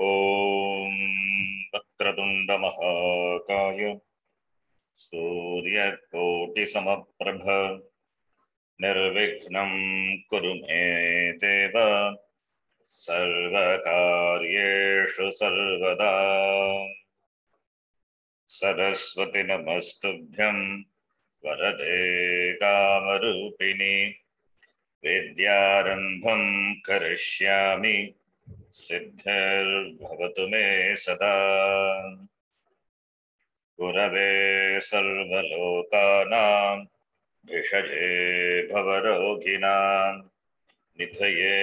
ॐ वक्रतुण्डमहाकाय सूर्यकोटिसमप्रभ निर्विघ्नं कुरु मे देव सर्वकार्येषु सर्वदा। सरस्वती नमस्तुभ्यं वरदे कामरूपिणि विद्यारम्भं करिष्यामि सिद्धिर्भवतु मे सदा। गुरवे सर्वलोकानां भिषजे भवरोगिणां निधये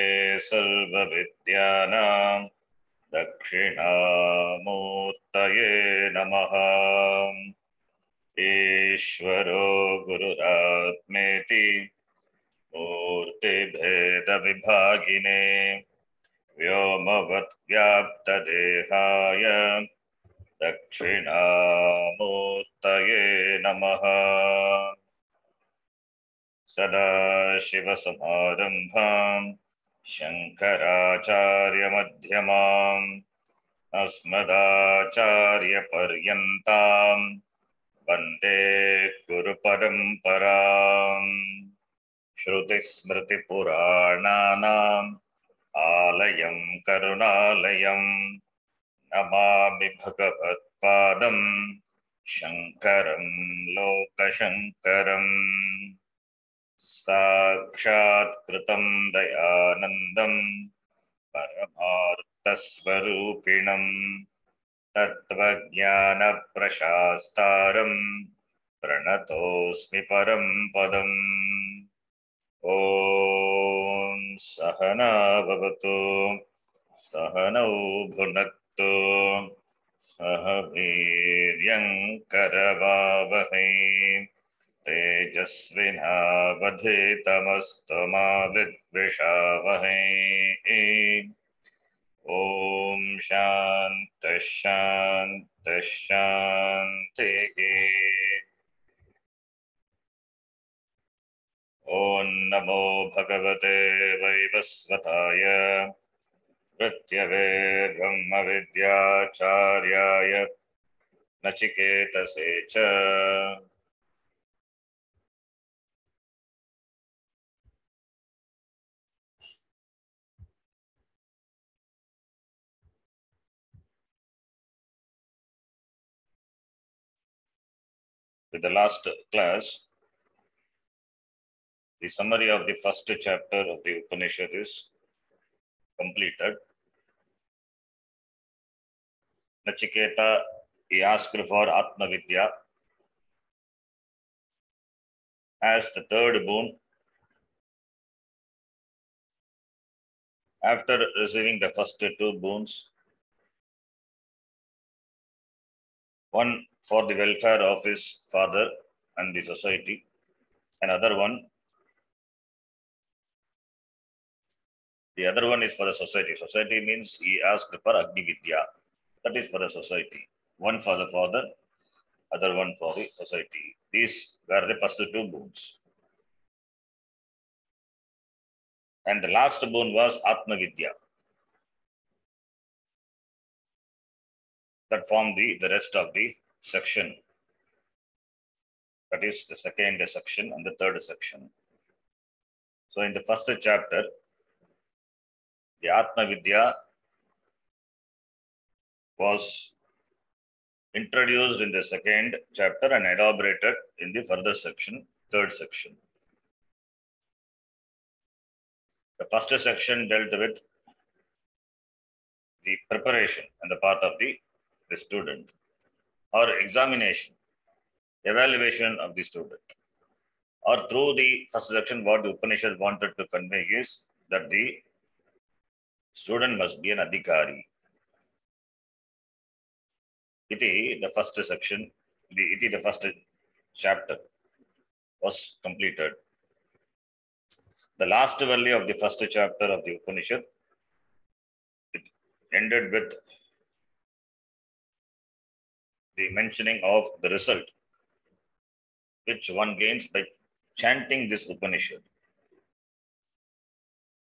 सर्वविद्यानां दक्षिणामूर्तये नमः। ईश्वरो गुरुरात्मेति मूर्तिभेदविभागिने व्योमवद्व्याप्तदेहाय दक्षिणामूर्तये नमः। सदाशिवसमारम्भां शङ्कराचार्यमध्यमाम् अस्मदाचार्यपर्यन्तां वन्दे गुरुपरम्पराम्। श्रुतिस्मृतिपुराणानाम् आलयं करुणालयं नमामि भगवत्पादं शङ्करं लोकशङ्करम्। साक्षात्कृतं दयानन्दं परमार्थस्वरूपिणं तत्त्वज्ञानप्रशास्तारं प्रणतोऽस्मि परं पदम्। ॐ सहना भवतु सहनौ भुनक्तु सह वीर्यङ्करवावहै तेजस्विनावधीतमस्तु मा विद्विषावहै। ॐ शान्तिः शान्तिः शान्तिः। ॐ नमो भगवते वैवस्वताय मृत्यवे ब्रह्मविद्याचार्याय नचिकेतसे च। With the last class, the summary of the first chapter of the Upanishad is completed. Nachiketa, he asked for Atma Vidya as the third boon. After receiving the first two boons, one for the welfare of his father and the society, another one, the other one is for the society. Society means he asked for Agni Vidya, that is for the society. One for the father, other one for the society. These were the first two boons. And the last boon was Atma Vidya. That formed the rest of the section. That is the second section and the third section. So in the first chapter, the Atma Vidya was introduced in the second chapter and elaborated in the further section, third section. The first section dealt with the preparation on the part of the student, or examination, evaluation of the student. Or through the first section, what the Upanishad wanted to convey is that the student must be an adhikari. Iti, the first section, the first chapter was completed. The last value of the first chapter of the Upanishad, it ended with the mentioning of the result which one gains by chanting this Upanishad.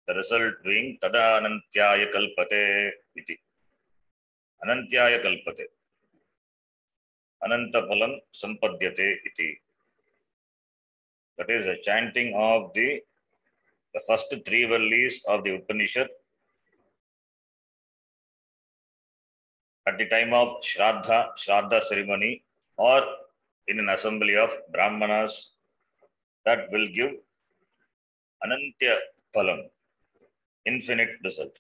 The result being Tadanantyaya Kalpate iti. Anantyaya kalpate. Anantaphalam sampadyate iti. That is a chanting of the first three valleys of the Upanishad at the time of Shraddha ceremony, or in an assembly of Brahmanas, that will give Anantya Phalam, infinite result.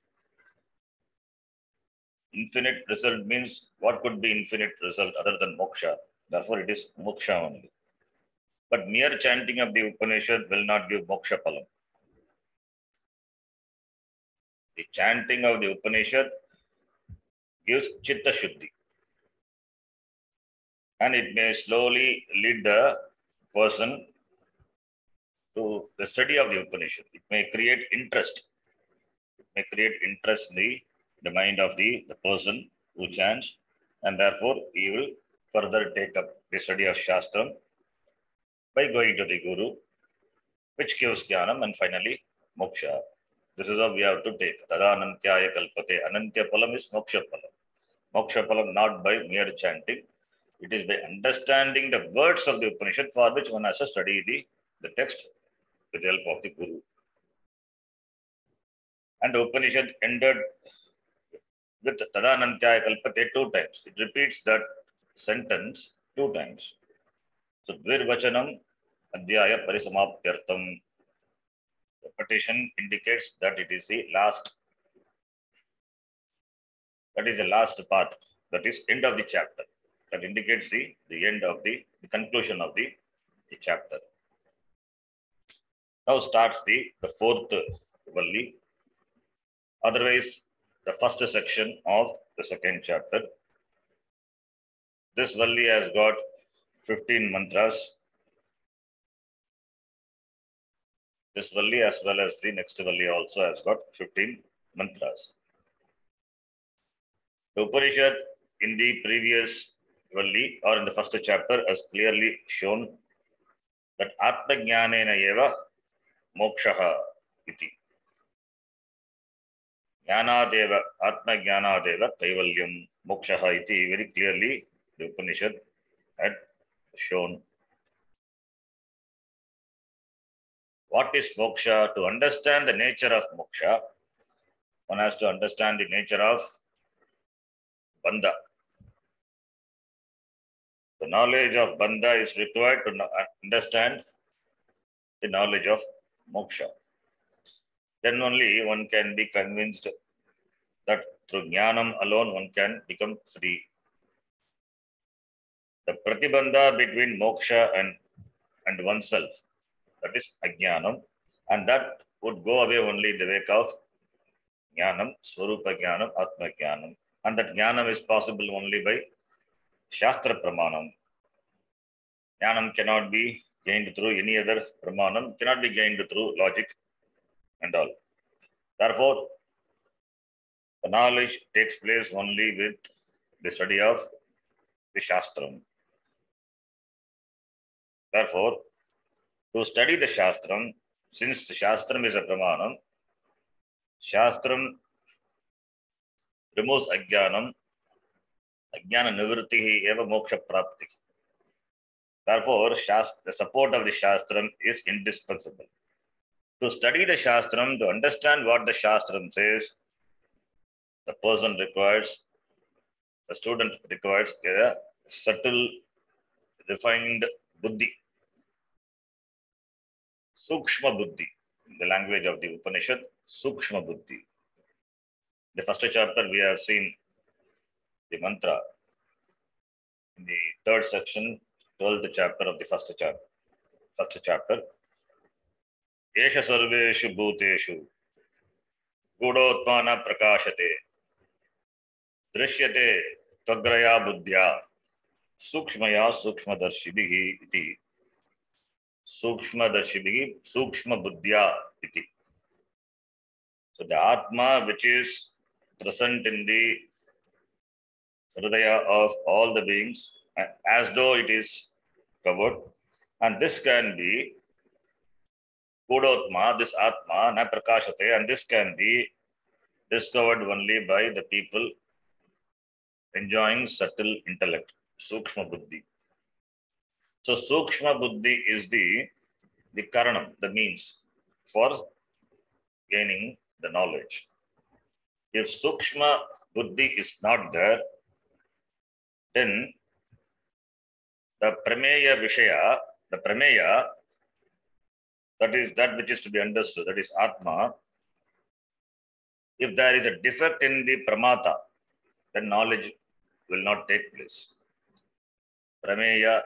Infinite result means what could be infinite result other than moksha? Therefore, it is moksha only. But mere chanting of the Upanishad will not give moksha phalam. The chanting of the Upanishad gives chitta shuddhi, and it may slowly lead the person to the study of the Upanishad. It may create interest. It may create interest in the mind of the person who chants, and therefore he will further take up the study of Shastram by going to the Guru, which gives Jnanam and finally Moksha. This is how we have to take. Tadanantyaya kalpate. Anantya phalam is Moksha phalam. Moksha phalam not by mere chanting. It is by understanding the words of the Upanishad, for which one has to study the text with the help of the Guru. And the Upanishad ended with Tadanantyaya kalpate 2 times. It repeats that sentence 2 times. So, Dvirvachanam Adhyaya Parisamaptyartam. Repetition indicates that it is the last, that is the last part, that is end of the chapter. That indicates the end of the conclusion of the chapter. Now starts the 4th valli. Otherwise, the first section of the 2nd chapter. This valli has got 15 mantras. This valli as well as the next valli also has got 15 mantras. The Upanishad in the previous valli or in the first chapter has clearly shown that Atma Jnanena eva mokshaha iti. Jnanadeva, Atma Jnanadeva Kaivalyam mokshaha iti. Very clearly the Upanishad had shown. What is moksha? To understand the nature of moksha, one has to understand the nature of bandha. The knowledge of bandha is required to understand the knowledge of moksha. Then only one can be convinced that through jnanam alone one can become free. The pratibandha between moksha and oneself, that is ajnanam, and that would go away only in the wake of jnanam, swarupa jnanam, atma jnanam. And that jnanam is possible only by shastra pramanam. Jnanam cannot be gained through any other pramanam, cannot be gained through logic and all. Therefore, the knowledge takes place only with the study of the Shastram. Therefore, to study the Shastram, since the Shastram is a Pramanam, Shastram removes Ajnanam, Ajnana Nivrittihi eva Moksha Prapti. Therefore, the support of the Shastram is indispensable. To study the Shastram, to understand what the Shastram says, the person requires, the student requires a subtle, refined buddhi, sukshma buddhi, in the language of the Upanishad, sukshma buddhi. The first chapter we have seen the mantra. In the 3rd section, 12th chapter of the first chapter, Esha sarveshu bhuteshu gudotmana prakashate drishyate tvagraya buddhya sukshmaya sukshmadarshibhihi iti. Sukshmadarshibhihi sukshma buddhya iti. So the Atma, which is present in the hridaya of all the beings, as though it is covered, and this can be Gudotma, this Atma, na prakashate, and this can be discovered only by the people enjoying subtle intellect, Sukshma Buddhi. So Sukshma Buddhi is the Karanam, the means for gaining the knowledge. If Sukshma Buddhi is not there, then the Prameya Vishaya, the Prameya, that is that which is to be understood, that is Atma. If there is a defect in the Pramata, then knowledge will not take place. Prameyasya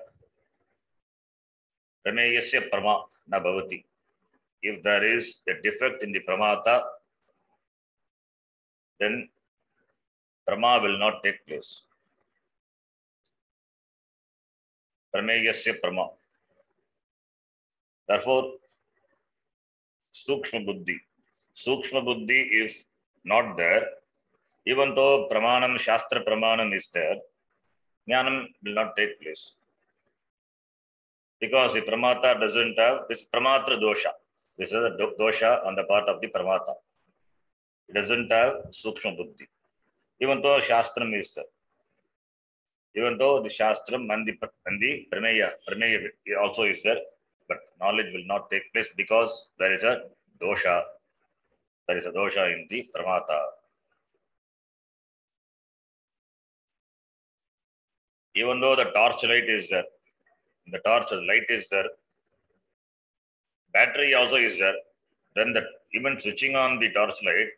Prama na bhavati. If there is a defect in the Pramata, then Prama will not take place. Prameyasya Prama. Therefore, Sukshma Buddhi. Sukshma Buddhi is not there. Even though Pramanam, Shastra Pramanam is there, Jnanam will not take place. Because the Pramata doesn't have this Pramatra dosha. This is a dosha on the part of the Pramata. It doesn't have Sukshma Buddhi. Even though Shastram is there. Even though the Shastram and the Prameya also is there, but knowledge will not take place because there is a dosha. There is a dosha in the Pramata. Even though the torch light is there, the torch light is there, battery also is there, then even switching on the torch light,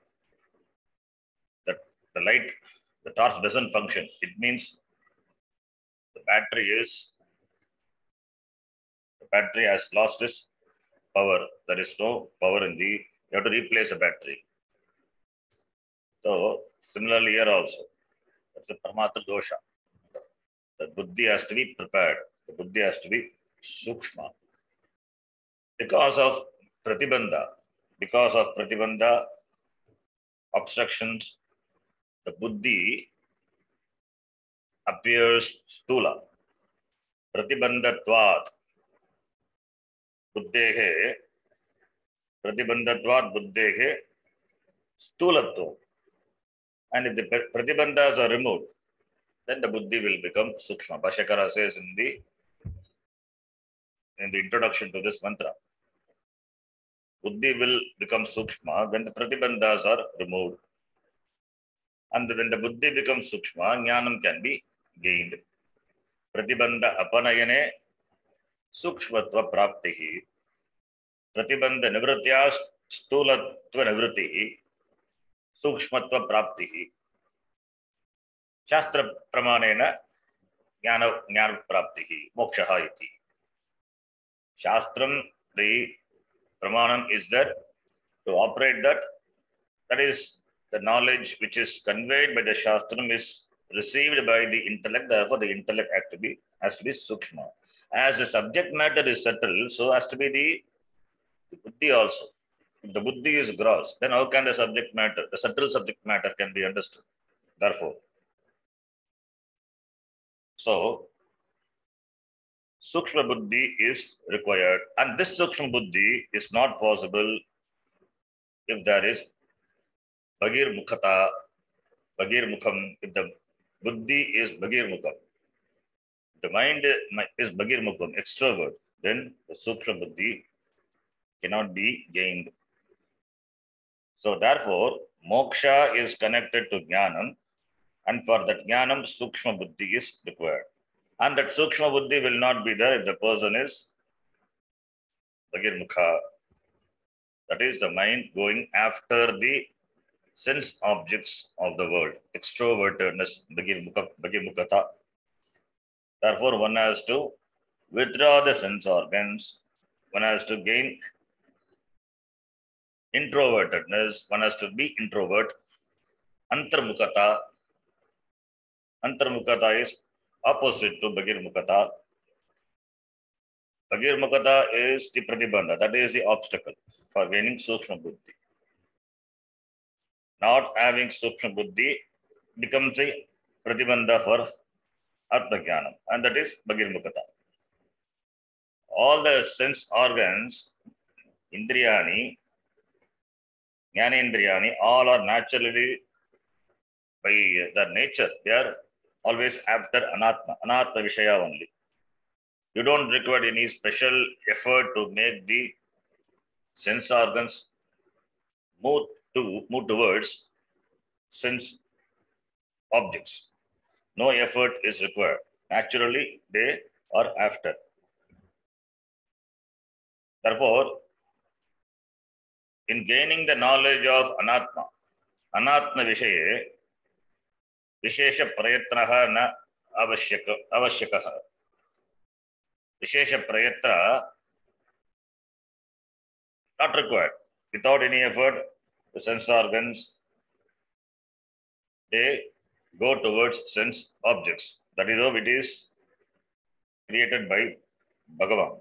the torch doesn't function. It means the battery has lost its power. There is no power in you have to replace the battery. So similarly here also, that's a Pramatra dosha. The buddhi has to be prepared. The buddhi has to be sukshma. Because of pratibandha, obstructions, the buddhi appears stula. Pratibandhatvat buddhehe stulatva. And if the pratibandhas are removed, then the buddhi will become sukshma. Bhashyakara says in the introduction to this mantra, buddhi will become sukshma when the pratibandhas are removed. And when the buddhi becomes sukshma, jnanam can be gained. Pratibandha apanayane sukshmatva praptihi. Pratibandha nivrityas stulatva nivritihi. Sukshmatva praptihi. Shastra pramanena jnana praptihi. Mokshaha iti. Shastram, the pramanam is there to operate that. That is the knowledge which is conveyed by the Shastram is received by the intellect. Therefore, the intellect has to be sukshma. As the subject matter is subtle, so has to be the buddhi also. If the buddhi is gross, then how can the subtle subject matter can be understood? Therefore, so sukshma buddhi is required, and this sukshma buddhi is not possible if there is bagir mukhata, bagir mukham, if the buddhi is bagir mukham. The mind is bagir mukham, extrovert, then the sukshma buddhi cannot be gained. So therefore, moksha is connected to jnanam, and for that jnanam, sukshma buddhi is required. And that sukshma buddhi will not be there if the person is bagir mukha. That is the mind going after the sense objects of the world, extrovertedness, bagir mukhata. Therefore, one has to withdraw the sense organs, one has to gain introvertedness, one has to be introvert. Antarmukhata is opposite to bagir mukhata. Bagir mukhata is the pratibandha, that is the obstacle for gaining sukshma buddhi. Not having sukshma buddhi becomes a pratibandha for atmajnanam, and that is bagir mukhata. All the sense organs, indriyani, jnanendriyani, all are naturally by their nature, they are always after anatma vishaya only. You don't require any special effort to make the sense organs move towards sense objects. No effort is required. Naturally, they are after. Therefore, in gaining the knowledge of anatma vishaye, vishesha prayatnaha na avashyakaha. Vishesha prayatna not required. Without any effort, the sense organs, they go towards sense objects. That is how it is created by Bhagavan.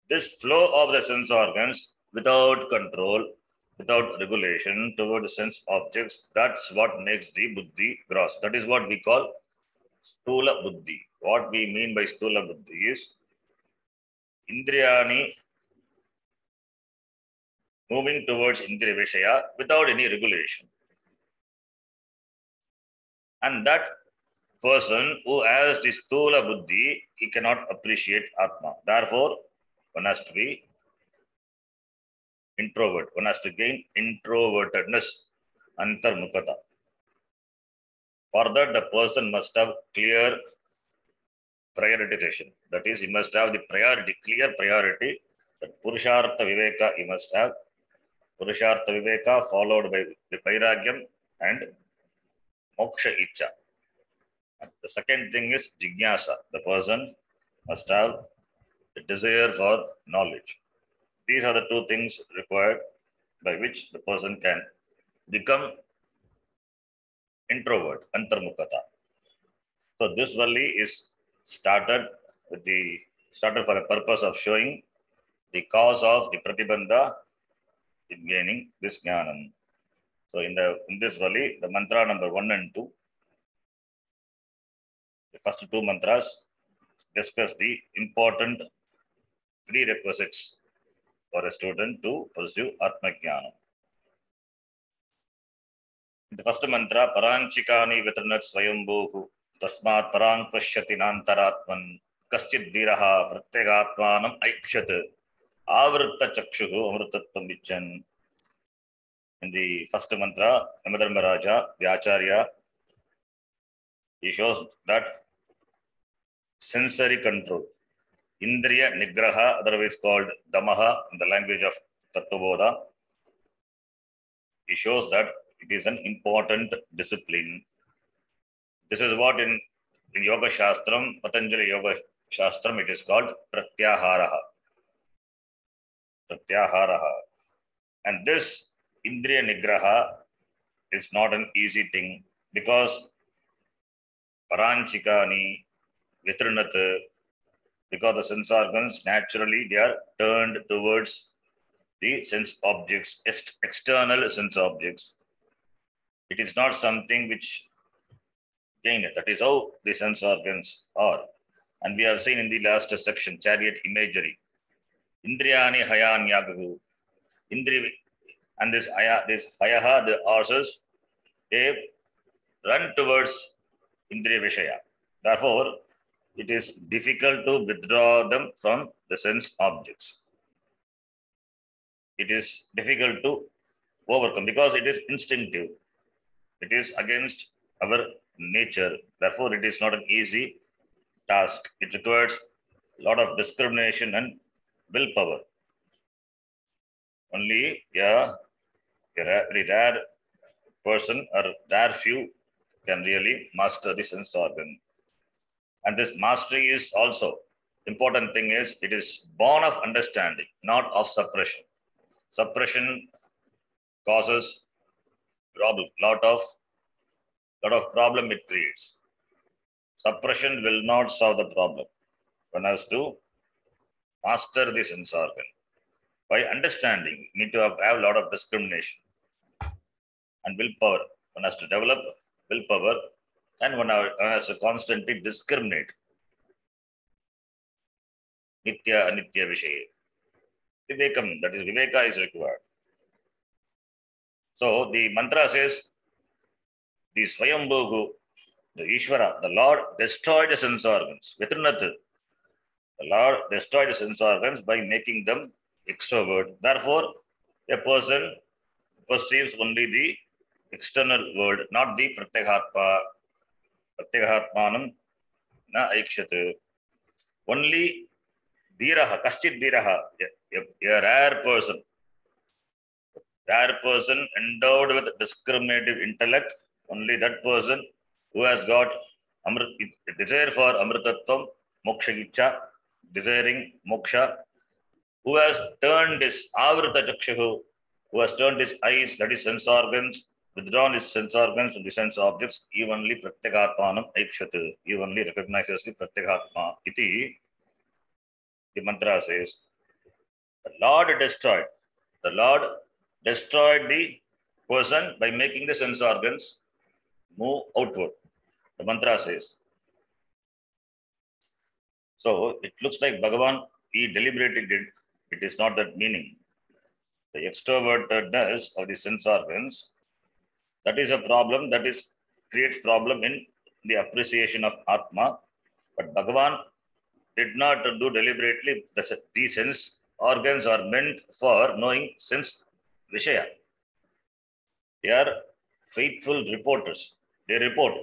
This flow of the sense organs without control, without regulation towards sense objects, that's what makes the buddhi gross. That is what we call stula buddhi. What we mean by stula buddhi is indriyani moving towards indriya vishaya without any regulation. And that person who has the stula buddhi, he cannot appreciate Atma. Therefore, one has to be introvert. One has to gain introvertedness, antarmukata. For that, the person must have clear prioritization. That is, he must have the priority, clear priority. That Purushartha Viveka he must have. Purushartha Viveka followed by the Vairagyam and Moksha Icha. And the second thing is Jignasa. The person must have the desire for knowledge. These are the two things required by which the person can become introvert, antarmukata. So this valley is started for a purpose of showing the cause of the pratibandha in gaining this jnanam. So in this valley, the mantra number 1 and 2, the first two mantras discuss the important prerequisites for a student to pursue Atma Jnana. The first mantra, Paranchikani Vitranat Swayambhuhu, Tasmat Parang Pashyati Nantaratman, Kaschid Diraha, Pratyagatmanam Aikshat, Avritta Chakshuhu, Amrutatvam Vichan. In the first mantra, Yamadharma Raja, the Acharya, he shows that sensory control, Indriya Nigraha, otherwise called Damaha in the language of Tattva, he shows that it is an important discipline. This is what in Yoga Shastram, Patanjali Yoga Shastram, it is called Pratyaharaha. Pratyaharaha. And this Indriya Nigraha is not an easy thing because Paranchikani, Vitranat, because the sense organs naturally they are turned towards the sense objects, external sense objects. It is not something which gain it. That is how the sense organs are. And we have seen in the last section, chariot imagery. Indriyani hayanyagahu. Indri and this hayaha, the horses, they run towards indriya vishaya. Therefore, it is difficult to withdraw them from the sense objects. It is difficult to overcome because it is instinctive. It is against our nature. Therefore, it is not an easy task. It requires a lot of discrimination and willpower. Only a very rare person or rare few can really master the sense organ. And this mastery is also, important thing is, it is born of understanding, not of suppression. Suppression causes problem, lot of problem it creates. Suppression will not solve the problem. One has to master the sense organ. By understanding, you need to have a lot of discrimination and willpower. One has to develop willpower and one has to constantly discriminate. Nitya, anitya vishaye. Vivekam, that is viveka is required. So the mantra says, the Swayambhuhu, The Ishvara, the Lord destroyed the sense organs. Vitrinat, the Lord destroyed the sense organs by making them extrovert. Therefore, a person perceives only the external world, not the Pratyekhatma. Pratyekhatmanam na aikshat. Only Dhiraha, Kaschit Dhiraha, a rare person endowed with discriminative intellect, only that person who has got desire for Amritattvam, Moksha Icha, desiring Moksha, who has turned his Avrita Chakshahu, who has turned his eyes, that is sense organs, withdrawn his sense organs from the sense objects, evenly Pratyekatmanam Aikshat, evenly recognizes the Pratyekatma. Iti, the mantra says, the Lord destroyed the person by making the sense organs move outward. The mantra says. So it looks like Bhagavan, he deliberately did. It is not that meaning. The extrovertedness of the sense organs, that is a problem, creates problem in the appreciation of Atma. But Bhagavan did not do deliberately. The sense organs are meant for knowing sense Vishaya. They are faithful reporters. They report.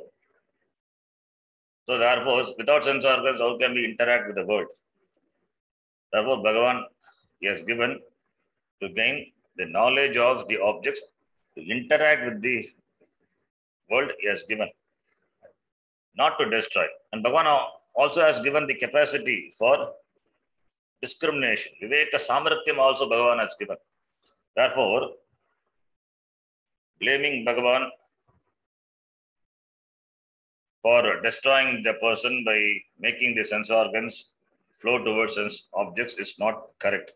So therefore, without sense organs, how can we interact with the world? Therefore, Bhagavan has given to gain the knowledge of the objects, to interact with the world, he has given, not to destroy. And Bhagavan also has given the capacity for discrimination. Viveka Samratyam also Bhagavan has given. Therefore, blaming Bhagavan for destroying the person by making the sense organs flow towards sense objects is not correct.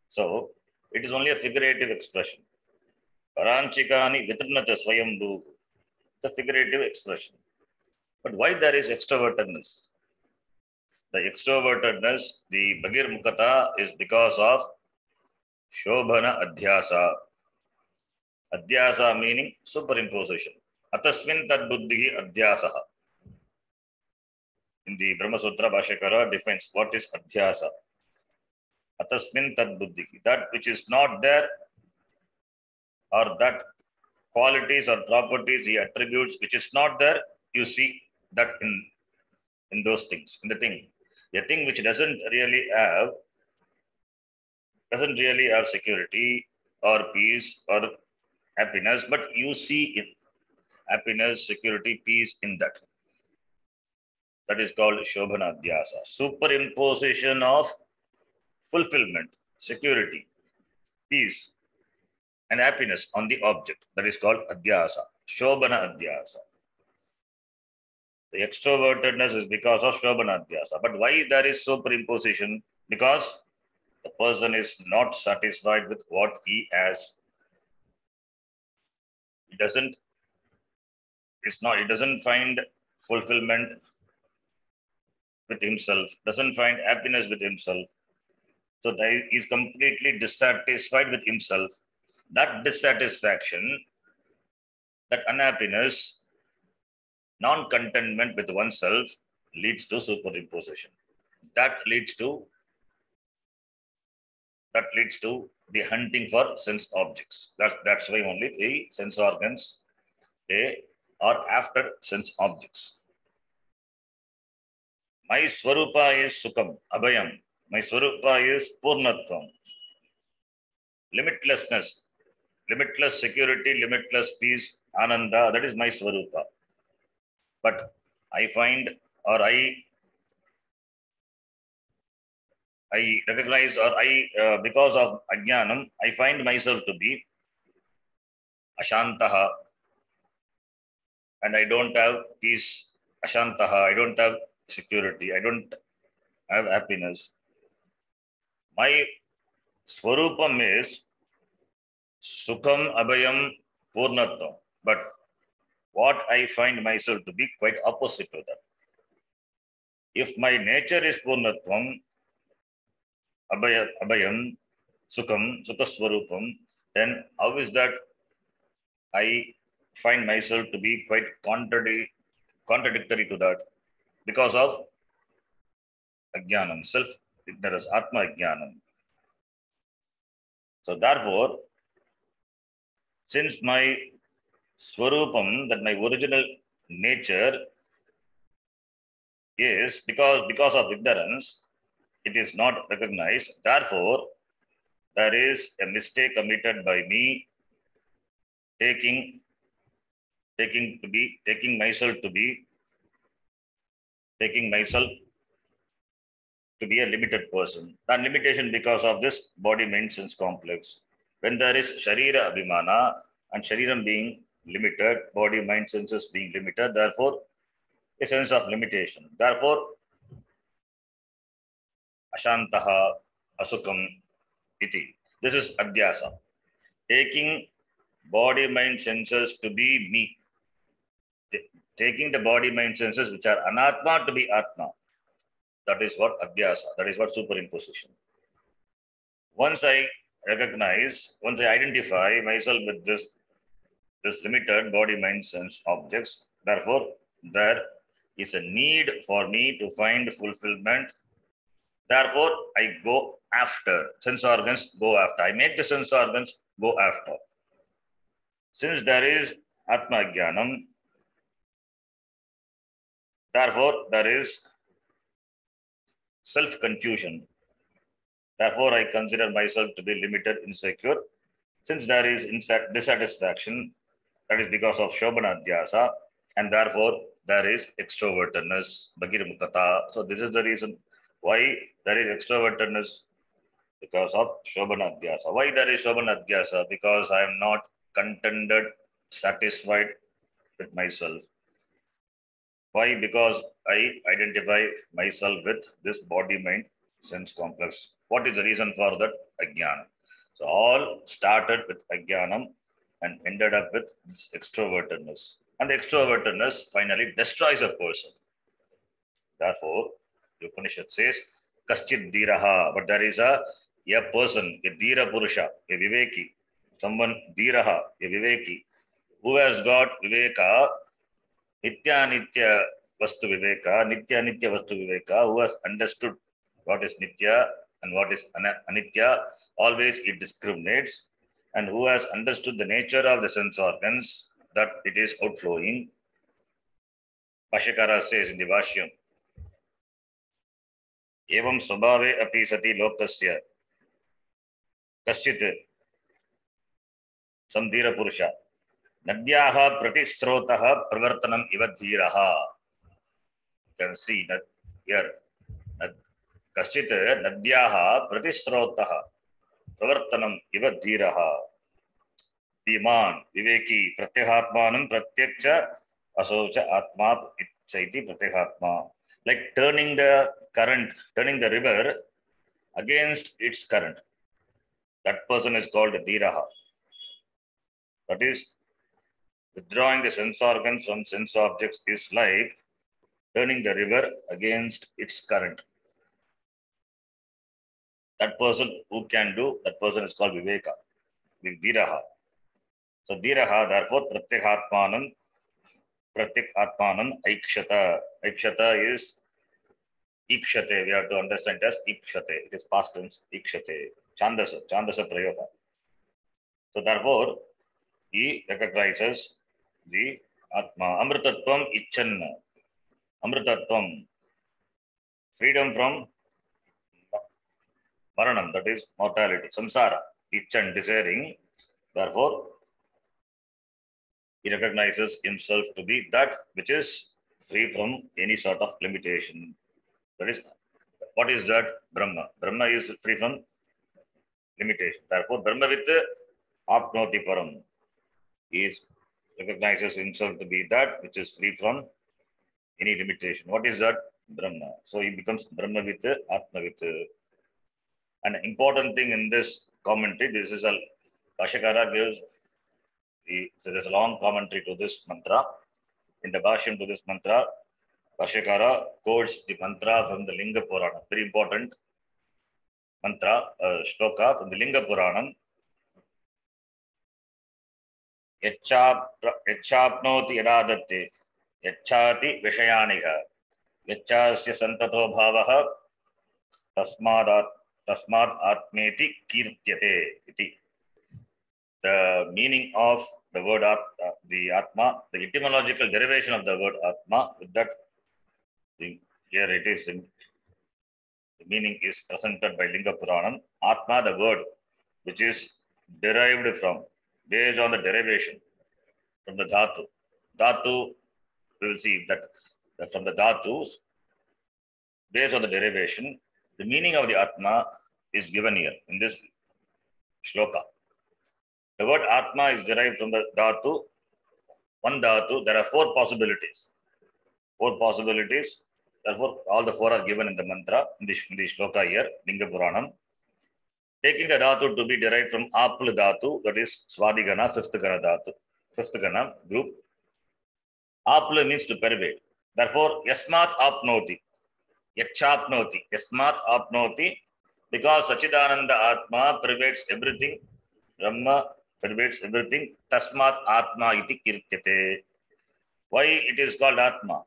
So, it is only a figurative expression. Paranchikani vitrinata swayambhu. It's a figurative expression. But why there is extrovertedness? The extrovertedness, the Bhagir Mukata, is because of Shobhana Adhyasa. Adhyasa meaning superimposition. Atasmin tad buddhi adhyasaha. In the Brahma Sutra, Bhashyakara defines what is adhyasa. Atasmin tad buddhi. That which is not there, or that qualities or properties he attributes which is not there, you see that in those things, in the thing. A thing which doesn't really have security or peace or happiness, but you see it. Happiness, security, peace in that. That is called Shobhana Adhyasa. Superimposition of fulfillment, security, peace, and happiness on the object. That is called Adhyasa. Shobhana Adhyasa. The extrovertedness is because of Shobhana Adhyasa. But why there is superimposition? Because the person is not satisfied with what he has. He doesn't find fulfillment with himself, doesn't find happiness with himself. So he is completely dissatisfied with himself. That dissatisfaction, that unhappiness, non-contentment with oneself leads to superimposition. That leads to the hunting for sense objects. That's why only the sense organs, they are after sense objects. My Swarupa is Sukham, Abhayam. My Swarupa is Purnatvam. Limitlessness, limitless security, limitless peace, Ananda, that is my Swarupa. But I find, or I recognize, or because of Ajnanam, I find myself to be Ashantaha, and I don't have peace. Ashantaha, I don't have security, I don't have happiness. My Swarupam is Sukham, Abhayam, Purnatvam. But what I find myself to be quite opposite to that. If my nature is Purnatvam, Abhayam, Sukham, Sukhaswarupam, then how is that I find myself to be quite contrary contradictory to that because of ajnanam, self-ignorance, atma ajnanam. So therefore, since my swarupam, that my original nature is because of ignorance, it is not recognized. Therefore, there is a mistake committed by me taking myself to be a limited person. That limitation because of this body mind sense complex. When there is sharira abhimana and shariram being limited, body mind senses being limited, therefore a sense of limitation. Therefore, ashantaha asukam iti. This is adhyasa. Taking body mind senses to be me. Taking the body mind senses which are anatma to be atma. That is what adhyasa, that is what superimposition. Once I identify myself with this limited body, mind, sense objects, therefore, there is a need for me to find fulfillment. Therefore, I go after. Sense organs go after. I make the sense organs go after. Since there is Atma Jnanam, therefore, there is self-confusion. Therefore, I consider myself to be limited, insecure. Since there is dissatisfaction, that is because of Shobhanadhyasa, and therefore there is extrovertedness, Bhagirmukata. So this is the reason why there is extrovertedness, because of Shobhanadhyasa. Why there is Shobhanadhyasa? Because I am not contented, satisfied with myself. Why? Because I identify myself with this body-mind sense complex. What is the reason for that? Ajnana. So all started with ajnanam and ended up with this extrovertedness. And the extrovertedness finally destroys a person. Therefore, the Upanishad says, Kaschid Dhiraha, but there is a person, a Dhira Purusha, a Viveki, someone Dhiraha, a Viveki, who has got Viveka, Nitya Nitya Vastu Viveka, Nitya Nitya Vastu Viveka, who has understood what is Nitya and what is Anitya, always it discriminates, and who has understood the nature of the sense organs, that it is outflowing. Bhashyakara says in the Bhashyam, Evam Swabhave api sati lokasya kaschit samdhira purusha nadyaha pratisrotaha pravartanam iva dhiraha. You can see that here. Kaschit nadyaha pratisrotaha pravartanam iva dhiraha. Dhiman viveki pratyahatmanam pratyaksha asaucha atma itchaiti pratyahatma. Like turning the river against its current. That person is called a dhiraha. That is, withdrawing the sense organs from sense objects is like turning the river against its current. That person who can do, that person is called viveka, dhiraha. So dhiraha, therefore, pratyakatmanam aikshata. Aikshata is ikshate. We have to understand as ikshate. It is past tense, ikshate. Chandasa prayoga. So therefore, he recognizes the Atma. Amritatvam icchan. Amritatvam. Freedom from maranam, that is mortality. Samsara. Icchan, desiring. Therefore, he recognizes himself to be that which is free from any sort of limitation. That is, what is that? Brahma. Brahma is free from limitation. Therefore, Brahmavit apnoti param. He recognizes himself to be that which is free from any limitation. What is that? Brahma. So he becomes Brahmavit, Atmavit. An important thing in this commentary, this is a Bhashyakara gives, so there's a long commentary to this mantra. In the Bhashyam to this mantra, Bhashyakara quotes the mantra from the Linga Purana. Very important mantra, shloka from the Linga Puranam. Yachapnoti yadadatte Yachati Vishayaniha. Yachasya Santato Bhavaha Tasmad Atmeti Kirtyate. Iti. The meaning of the word the Atma, the etymological derivation of the word Atma, with that, here it is, the meaning is presented by Linga Puranam. Atma, the word, which is derived from, based on the derivation from the Dhatu. Dhatu, we will see that from the Dhatus, based on the derivation, the meaning of the Atma is given here in this shloka. The word Atma is derived from the Dhatu. One Dhatu, there are four possibilities. Four possibilities. Therefore, all the four are given in the mantra, in the shloka here, Linga Puranam. Taking the Dhatu to be derived from Apul Dhatu, that is Swadigana, fifth Gana Dhatu, fifth Gana group. Apul means to pervade. Therefore, Yasmat Apnoti, Yachapnoti, Yasmat Apnoti, because Sachidananda Atma pervades everything, Brahma pervades everything, Tasmat Atma iti kirtyate. Why it is called Atma?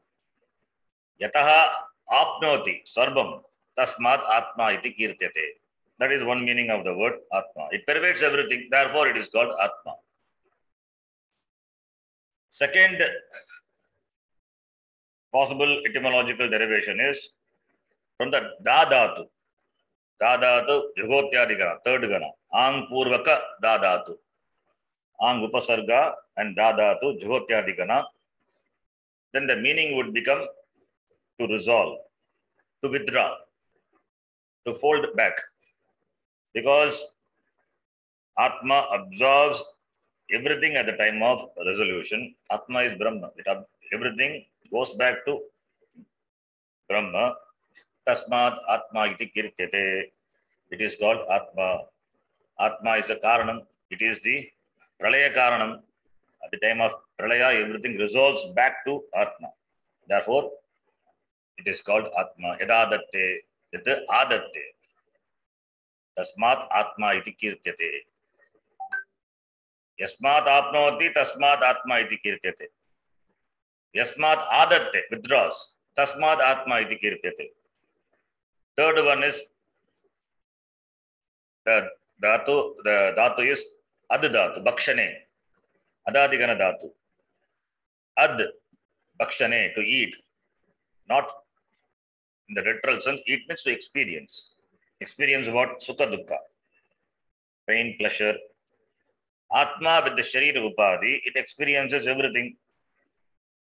Yataha Apnoti, Sarvam, Tasmat Atma iti kirtyate. That is one meaning of the word Atma. It pervades everything, therefore it is called Atma. Second possible etymological derivation is from the Dadatu. Dadatu, Yugotyadikana, third Gana. Ang Purvaka Dadatu. Ang Upasarga and Dadatu, Jugotyadikana. Then the meaning would become to resolve, to withdraw, to fold back. Because Atma absorbs everything at the time of resolution. Atma is Brahma. Everything goes back to Brahma. Tasmat Atma iti kirtyate. It is called Atma. Atma is a Karanam. It is the Pralaya Karanam. At the time of Pralaya, everything resolves back to Atma. Therefore, it is called Atma. Yadadatte, yat adatte. Tasmat Atma iti kirtyate. Yasmat apnoti, tasmat Atma iti kirtyate. Yasmat adatte, withdraws. Tasmat Atma iti kirtyate. Third one is the dhatu is ad dhatu, bakshane, adadigana dhatu. Ad, bakshane, to eat, not in the literal sense. Eat means to experience. Experience what? Sukha dukkha, pain, pleasure. Atma with the Sharira Upadhi, it experiences everything.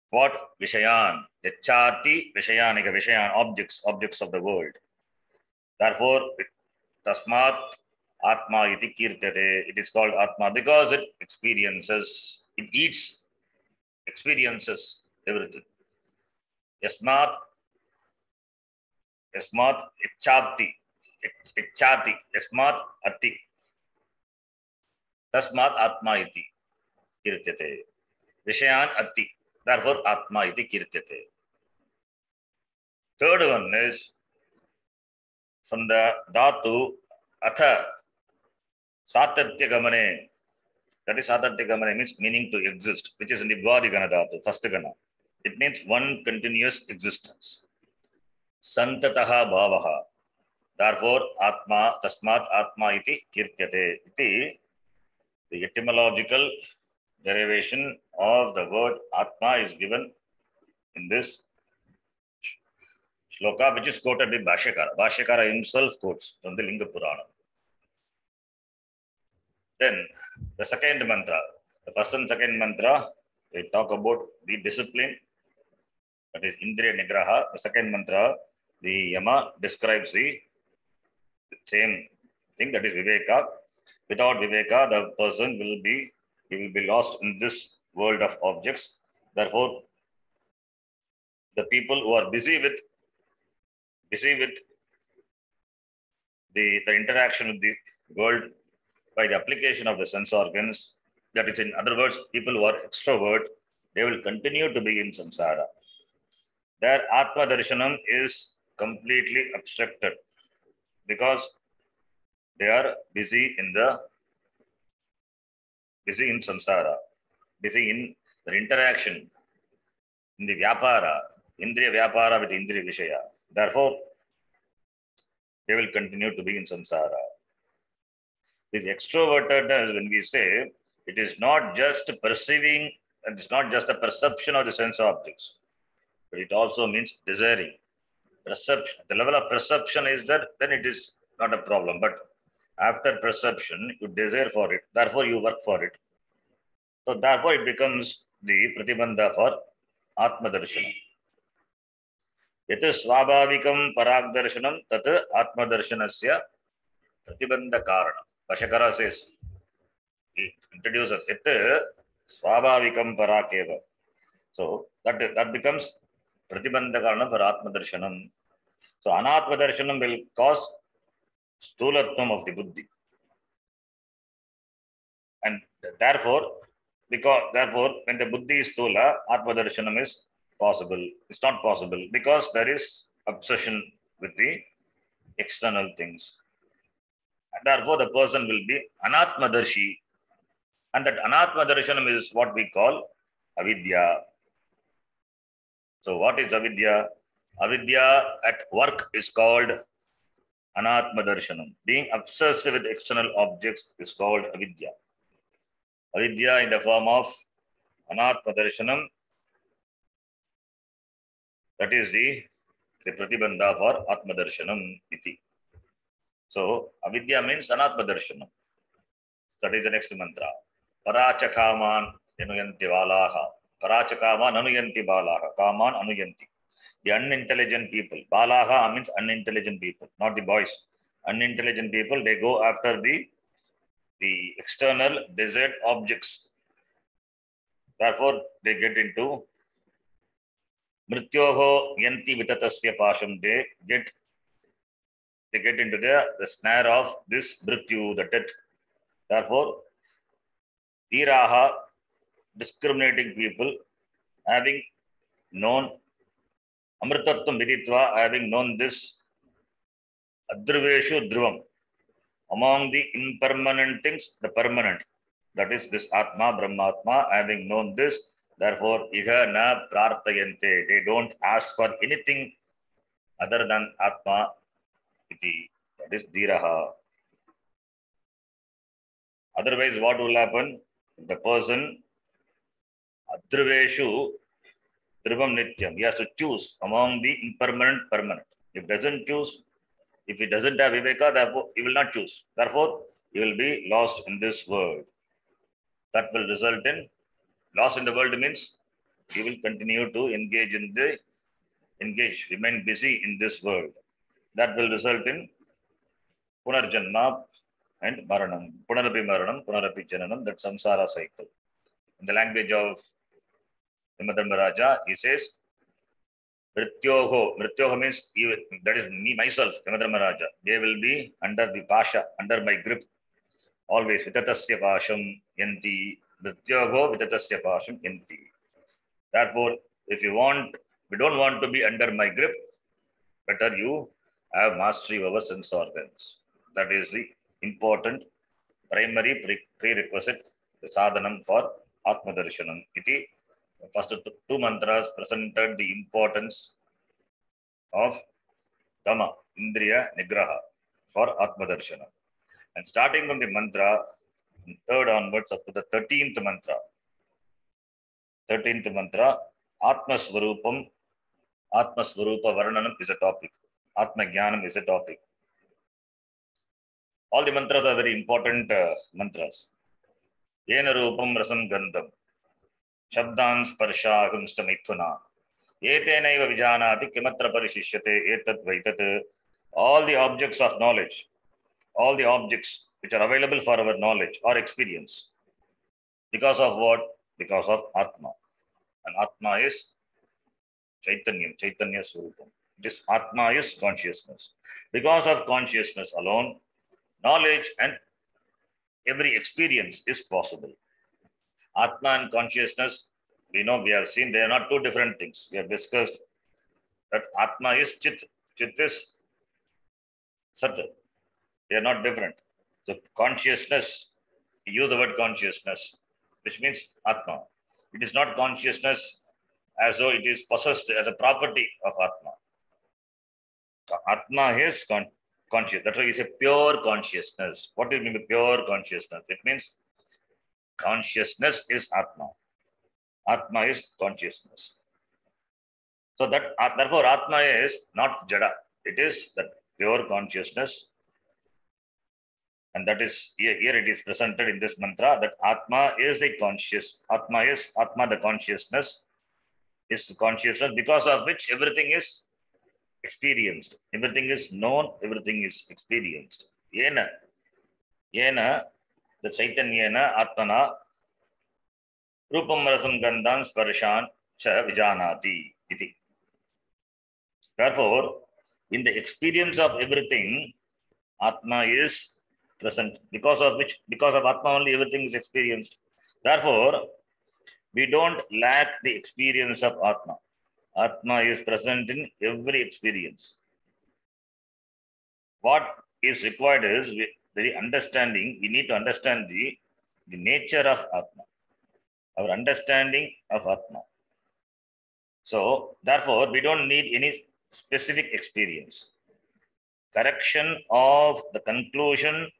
What? Vishayan, Yachati Vishayanika, Vishayan, objects of the world. Therefore, Tasmat Atma iti kirtyate. It is called Atma because it experiences, it eats, experiences everything. Yasmat Ichchati, Yasmat Ati. Tasmat Atma iti kirtyate. Vishayan Ati. Therefore, Atma iti kirtyate. Third one is from the Dhatu Atha Satatya Gamane. That is Satatya Gamane means meaning to exist, which is in the Bhadigana Dhatu, first Gana. It means one continuous existence. Santataha Bhavaha. Therefore, Atma, Tasmat Atma iti kirtyate. Iti, the etymological derivation of the word Atma is given in this shloka, which is quoted by Bhashyakara. Bhashyakara himself quotes from the Linga Purana. Then the second mantra, the first and second mantra, they talk about the discipline, that is Indriya Nigraha. The second mantra, the Yama, describes the same thing, that is Viveka. Without Viveka, the person will be lost in this world of objects. Therefore, the people who are busy with the interaction with the world by the application of the sense organs, that is, in other words, people who are extrovert, they will continue to be in samsara. Their Atma Darshanam is completely obstructed because they are busy in samsara, busy in the interaction in the Vyapara, Indriya Vyapara with Indriya Vishaya. Therefore, they will continue to be in samsara. This extrovertedness, when we say, it is not just perceiving, and it's not just a perception of the sense objects, but it also means desiring. Perception, the level of perception is that, then it is not a problem. But after perception, you desire for it, therefore you work for it. So therefore it becomes the pratibandha for Atma Darshanam. Yat swabhavikam paragdarshanam tat Atma Darshanasya pratibandha karanam. Bashakara says, he introduces Yat swabhavikam parakeva. So that becomes pratibandha karanam for Atma Darshanam. So Anatma Darshanam will cause sthulatvam of the buddhi. And therefore, when the buddhi is stula, Atma Darshanam is possible. It's not possible because there is obsession with the external things. And therefore, the person will be Anatma Darshi. And that Anatma Darshanam is what we call avidya. So what is avidya? Avidya at work is called Anatma Darshanam. Being obsessed with external objects is called avidya. Avidya in the form of Anatma Darshanam, that is the pratibandha for Atma Darshanam iti. So avidya means Anatma Darshanam. That is the next mantra. Parachakaman anuyanti valaha. Parachakaman anuyanti balaha. Kaman anuyanti. The unintelligent people. Balaha means unintelligent people, not the boys. Unintelligent people, they go after the external desired objects. Therefore, they get into mrityoho yanti vitatasya pasham. They get into the snare of this mrityu, the death. Therefore, tiraha, discriminating people, having known amritatvam viditva, having known this adhruveshu dhruvam, among the impermanent things, the permanent, that is this Atma, Brahmatma, having known this, therefore, iha na prarthayante, they don't ask for anything other than Atma iti, that is dhiraha. Otherwise, what will happen? The person, adhruveshu dhruvam nityam, he has to choose among the impermanent, permanent. If doesn't choose, if he doesn't have viveka, therefore he will not choose. Therefore, he will be lost in this world. That will result in lost in the world means he will continue to remain busy in this world. That will result in punarjanma and maranam, punarapi maranam, punarapi jananam, that samsara cycle. In the language of Yamadharmaraja, he says, Mrityoho means that is me, myself, Yamadharmaraja. They will be under the pasha, under my grip. Always, vitatasya pasham yanti. Mrityoho vitatasya pasham yanti. Therefore, if we don't want to be under my grip, better you have mastery over sense organs. That is the important primary prerequisite, the sadhanam for Atma Darshanam. Iti. The first two mantras presented the importance of Dhamma, Indriya Nigraha for Atma Darshanam. And starting from the mantra, from third onwards up to the 13th mantra. 13th mantra, Atma Svarupam, Atma Svarupa Varnanam is a topic. Atma Jnanam is a topic. All the mantras are very important mantras. Yena Rupam Rasam Gandham. Shabdan Sparsha Agumsta Mithuna. Etenaiva Vijanati Kimatra Parishishyate Etat Vaitat. All the objects of knowledge, all the objects which are available for our knowledge or experience. Because of what? Because of Atma. And Atma is Chaitanyam, Chaitanya Swarupam. This Atma is consciousness. Because of consciousness alone, knowledge and every experience is possible. Atma and consciousness, we have seen they are not two different things. We have discussed that Atma is Chit, Chit is Sat. They are not different. So consciousness, we use the word consciousness, which means Atma. It is not consciousness as though it is possessed as a property of Atma. So Atma is conscious. That's why it's a pure consciousness. What do you mean by pure consciousness? It means consciousness is Atma. Atma is consciousness. So that therefore Atma is not Jada. It is that pure consciousness. And that is here it is presented in this mantra that Atma is the conscious. Atma is Atma, the consciousness is consciousness because of which everything is experienced. Everything is known, everything is experienced. Yena, Yena, the Chaitanyena, Atmana, Rupam Rasam Gandhan Sparshan Cha Vijanati. Iti. Therefore, in the experience of everything, Atma is present, because of which, because of Atma only everything is experienced. Therefore, we don't lack the experience of Atma. Atma is present in every experience. What is required is very understanding. We need to understand the nature of Atma, our understanding of Atma. So, therefore, we don't need any specific experience. Correction of the conclusion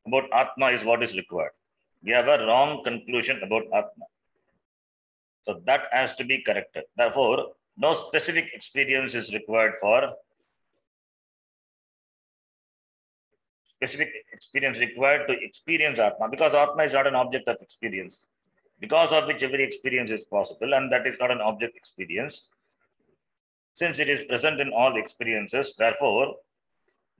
about Atma is what is required. We have a wrong conclusion about Atma. So that has to be corrected. Therefore, no specific experience is required for to experience Atma, because Atma is not an object of experience, because of which every experience is possible, and that is not an object experience. Since it is present in all experiences, therefore,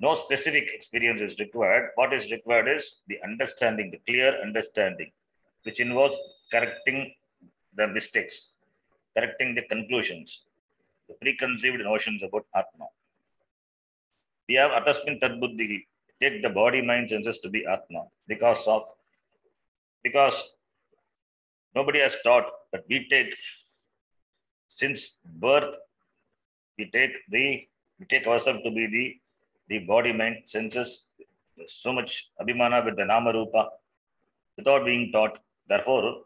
no specific experience is required. What is required is the understanding, the clear understanding, which involves correcting the mistakes, correcting the conclusions, the preconceived notions about Atma. We have atasmin tadbuddhi, take the body, mind, senses to be Atma, because nobody has taught that we take, since birth, we take ourselves to be the body, mind, senses. There's so much abhimana with the nama rupa without being taught. Therefore,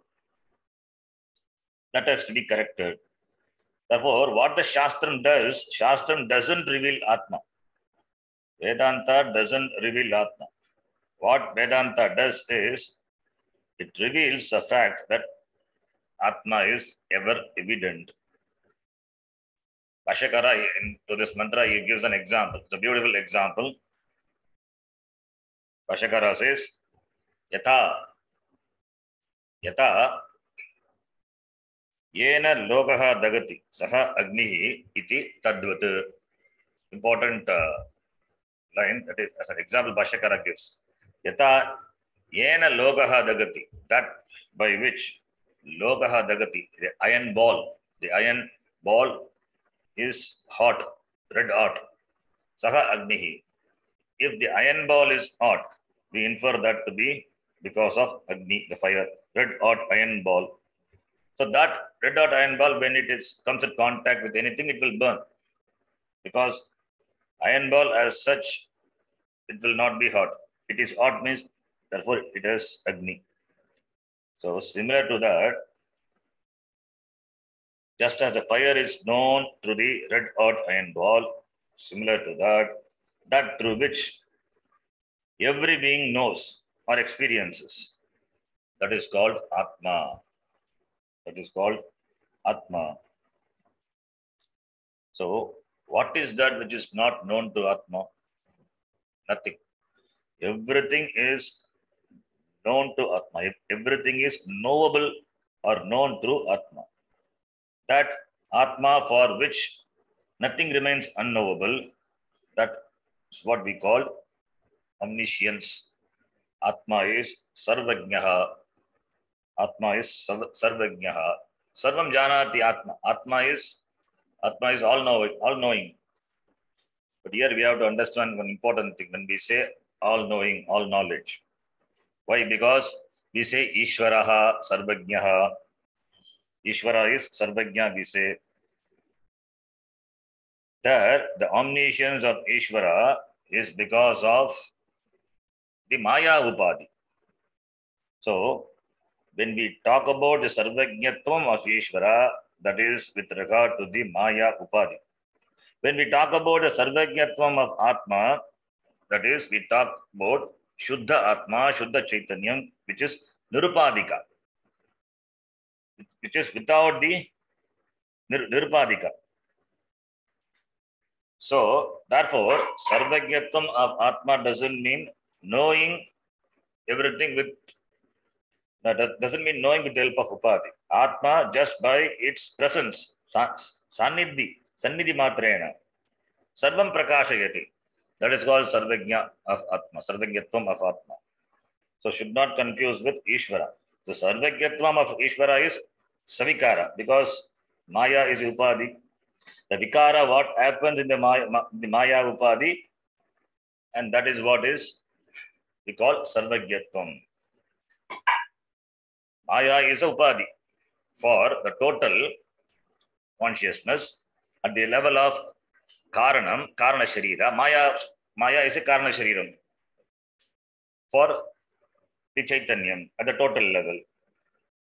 that has to be corrected. Therefore, what the Shastram doesn't reveal Atma. Vedanta doesn't reveal Atma. What Vedanta does is, it reveals the fact that Atma is ever evident. Bhashyakara, to this mantra, he gives an example. It's a beautiful example. Bhashyakara says, Yatha Yena Lokaha Dagati Saha Agnihi Iti Tadvat. Important line, that is as an example Bhashyakara gives. Yatha Yena Lokaha Dagati, that by which Lokaha Dagati, the iron ball is hot, red hot. Saha Agnihi. If the iron ball is hot, we infer that to be because of Agni, the fire, red hot iron ball. So that red hot iron ball, when it comes in contact with anything, it will burn. Because iron ball as such, it will not be hot. It is hot means, therefore it has Agni. So similar to that, just as the fire is known through the red hot iron ball, similar to that through which every being knows or experiences, that is called Atma. That is called Atma. So, what is that which is not known to Atma? Nothing. Everything is known to Atma. Everything is knowable or known through Atma. That Atma for which nothing remains unknowable, that is what we call omniscience. Atma is Sarvajnaha. Atma is Sarvajnaha. Sarvam Janati Atma. Atma is all knowing. But here we have to understand one important thing when we say all knowing, all knowledge. Why? Because we say Ishvaraha Sarvajnaha. Ishvara is Sarvajna, we say. There, the omniscience of Ishvara is because of the Maya Upadhi. So, when we talk about the Sarvajnatvam of Ishvara, that is with regard to the Maya Upadhi. When we talk about the Sarvajñatvam of Atma, that is, we talk about Shuddha Atma, Shuddha Chaitanyam, which is Nirupadika, which is without the Nirupadika. So, therefore, Sarvajñatvam of Atma doesn't mean knowing everything with, that doesn't mean knowing with the help of Upadhi. Atma, just by its presence, Sannidhi Matrena, Sarvam Prakashayati. That is called Sarvajña of Atma, Sarvajñatvam of Atma. So, should not confuse with Ishvara. The Sarvajñatvam of Ishvara is Savikara, because Maya is Upadhi. The Vikara, what happens in the Maya Upadhi, and that is what is we call Sarvajñatvam. Maya is a Upadhi for the total consciousness at the level of Karanam, Karana Sharira. Maya is a Karana Shariram for the Chaitanyam at the total level.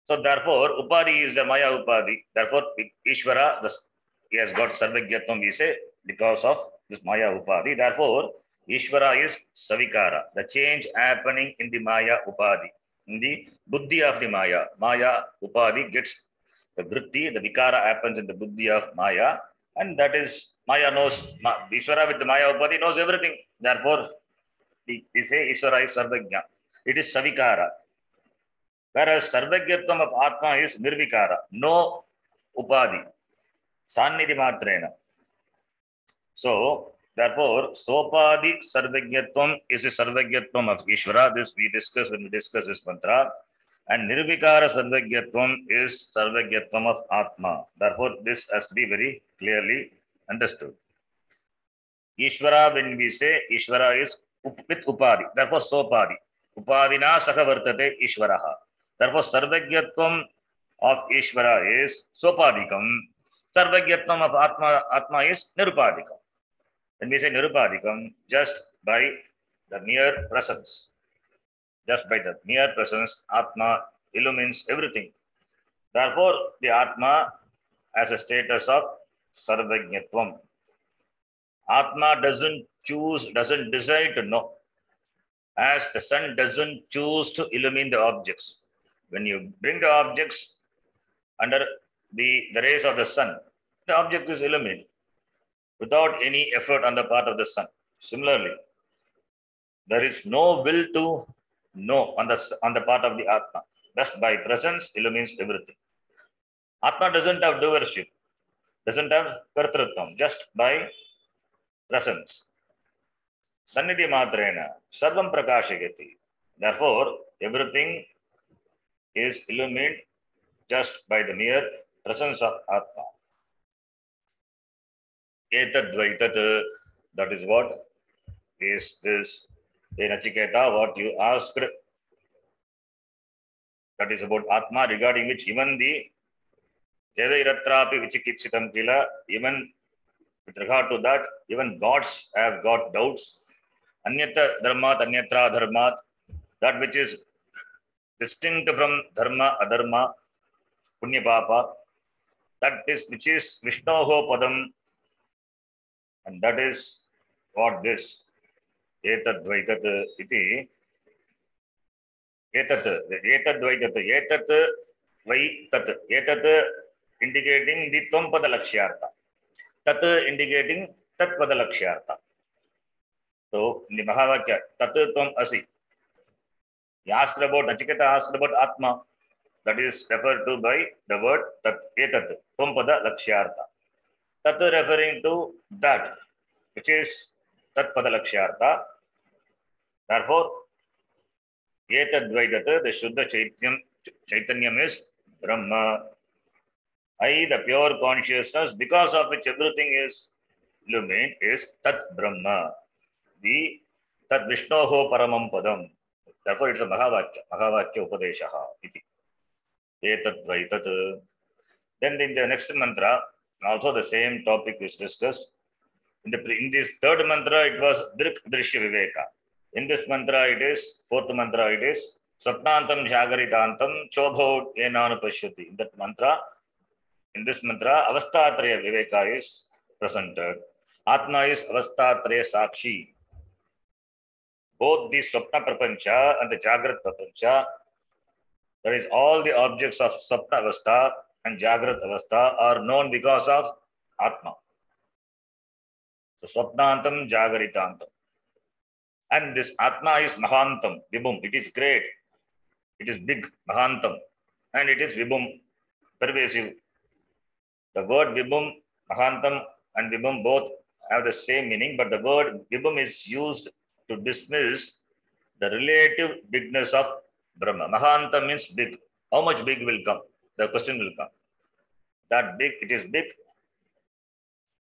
So therefore, Upadhi is the Maya Upadhi. Therefore, Ishvara, he has got Sarvajñatvam, we say, because of this Maya Upadhi. Therefore, Ishvara is Savikara, the change happening in the Maya Upadhi, in the Buddhi of the Maya. Maya Upadhi gets the Vritti, the Vikara happens in the Buddhi of Maya, and that is, Maya knows, Ishvara with the Maya Upadhi knows everything. Therefore, we say Ishvara is Sarvajña. It is Savikara. Whereas Sarvajñatvam of Atma is Nirvikara, no Upadhi, Sannidhi Matrena. So, therefore, Sopadhi Sarvajñatvam is the Sarvajñatvam of Ishvara. This we discussed when we discussed this mantra. And Nirvikara Sarvajñatvam is Sarvajñatvam of Atma. Therefore, this has to be very clearly understood. Ishvara, when we say Ishvara is with Upadhi, therefore Sopadhi. Upadina Sakha Vartate Ishvaraha. Therefore, Sarvajñatvam of Ishvara is Sopadikam. Sarvajñatvam of Atma is Nirupadikam. When we say Nirupadikam, just by the mere presence, Atma illumines everything. Therefore, the Atma has a status of Sarvajñatvam. Atma doesn't decide to know. As the sun doesn't choose to illumine the objects. When you bring the objects under the rays of the sun, the object is illuminated without any effort on the part of the sun. Similarly, there is no will to know on the part of the Atma. Just by presence illumines everything. Atma doesn't have doership, doesn't have kartrutvam, just by presence. Sannidhi Matrena, Sarvam Prakashayati. Therefore, everything is illuminated just by the mere presence of Atma. Etadvaitat, that is what is this. Nachiketa, what you asked, that is about Atma, regarding which even the Devairatrapi Vichikitsitam Kila, even with regard to that, even gods have got doubts. Anyatra dharmat, anyatra dharmat, that which is distinct from dharma, adharma, punya papa, that is which is Vishnoho padam, and that is what this etad dvaitat iti etat indicating the tvam pada lakshyartha, tat indicating tat pada lakshyartha. So in the Mahavakya, tat tvam asi. He asked about, Nachiketa asked about Atma, that is referred to by the word tat, etat, tvam pada lakshyartha. Tat referring to that, which is tat pada lakshyartha. Therefore, etad dvaitat, the Shuddha Chaitanyam is Brahma. The pure consciousness, because of which everything is illumined, is Tat Brahma. The Tat Vishnoho Paramam Padam. Therefore, it's a Mahavakya Upadeshaha. Etad Dvaitat. Then in the next mantra, also the same topic is discussed. In this third mantra, it was Drik Drishya Viveka. In this mantra, it is, fourth mantra, it is Sapnantam Jagaritantam Chobho Enanu Pashyati. In that mantra, In this mantra, Avastatraya Viveka is presented. Atma is Avastatraya Sakshi. Both the Swapna Prapancha and the Jagrat Prapancha, that is, all the objects of Swapna Avastha and Jagrat Avastha are known because of Atma. So, Swapnantam, Jagaritantam. And this Atma is Mahantam, Vibhum. It is great. It is big, Mahantam. And it is Vibhum, pervasive. The word Vibhum, Mahantam, and Vibhum both have the same meaning, but the word Vibhum is used to dismiss the relative bigness of Brahma. Mahantam means big. How much big will come? The question will come. That big, it is big.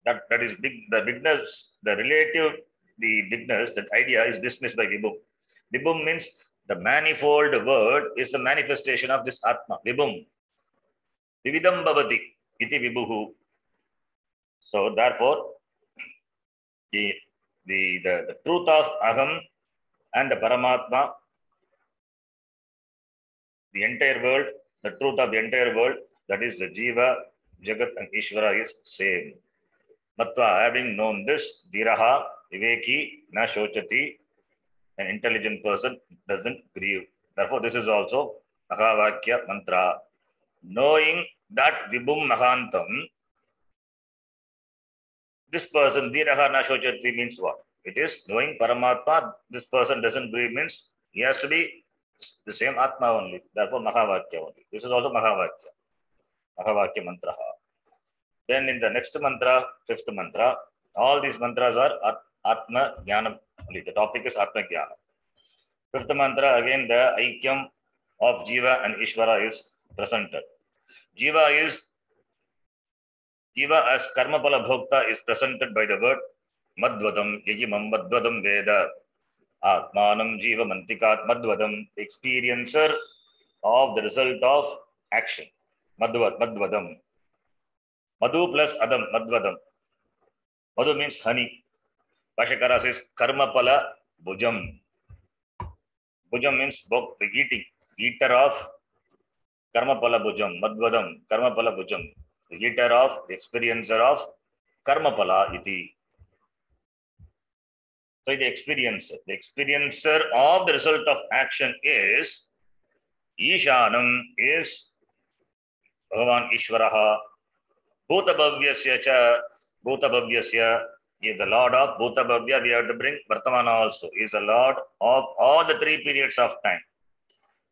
That is big. The bigness, the relative, the bigness, that idea is dismissed by Vibhum. Vibhum means the manifold word is the manifestation of this Atma. Vibhum. Vividam bhavati iti vibhuhu. So therefore, the truth of Aham and the Paramatma, the entire world, the truth of the entire world, that is the Jiva, Jagat and Ishvara is same. Matva, having known this, Dhiraha, Viveki, na shochati, an intelligent person doesn't grieve. Therefore, this is also Mahavakya mantra. Knowing that Vibhum Mahantam, this person, Dhiraha na shochati means what? It is knowing Paramatma, this person doesn't grieve means he has to be the same Atma only. Therefore, Mahavakya only. This is also Mahavakya. Mahavakya mantra. Then in the next mantra, fifth mantra, all these mantras are Atma Jnana. The topic is Atma Jnana. Fifth mantra, again the Aikyam of Jiva and Ishvara is presented. Jiva as Karmapala Bhokta is presented by the word Madvadam, Yajimam Madvadam Veda. Atmanam Jiva Mantikat Madvadam, experiencer of the result of action. Madvadam. Madhu plus Adam, Madvadam. Madhu means honey. Bhashakara says Karmapala Bhujam. Bhujam means the eating. Eater of Karmapala Bhujam. Madvadam, Karmapala Bhujam. The eater of, the experiencer of Karmapala iti. So the experiencer of the result of action is Ishanam, is Bhagavan Ishvaraha. Bhutabhavyasya cha, Bhutabhavyasya is the Lord of Bhutabhavya. We have to bring Vartamana also. He is the Lord of all the three periods of time.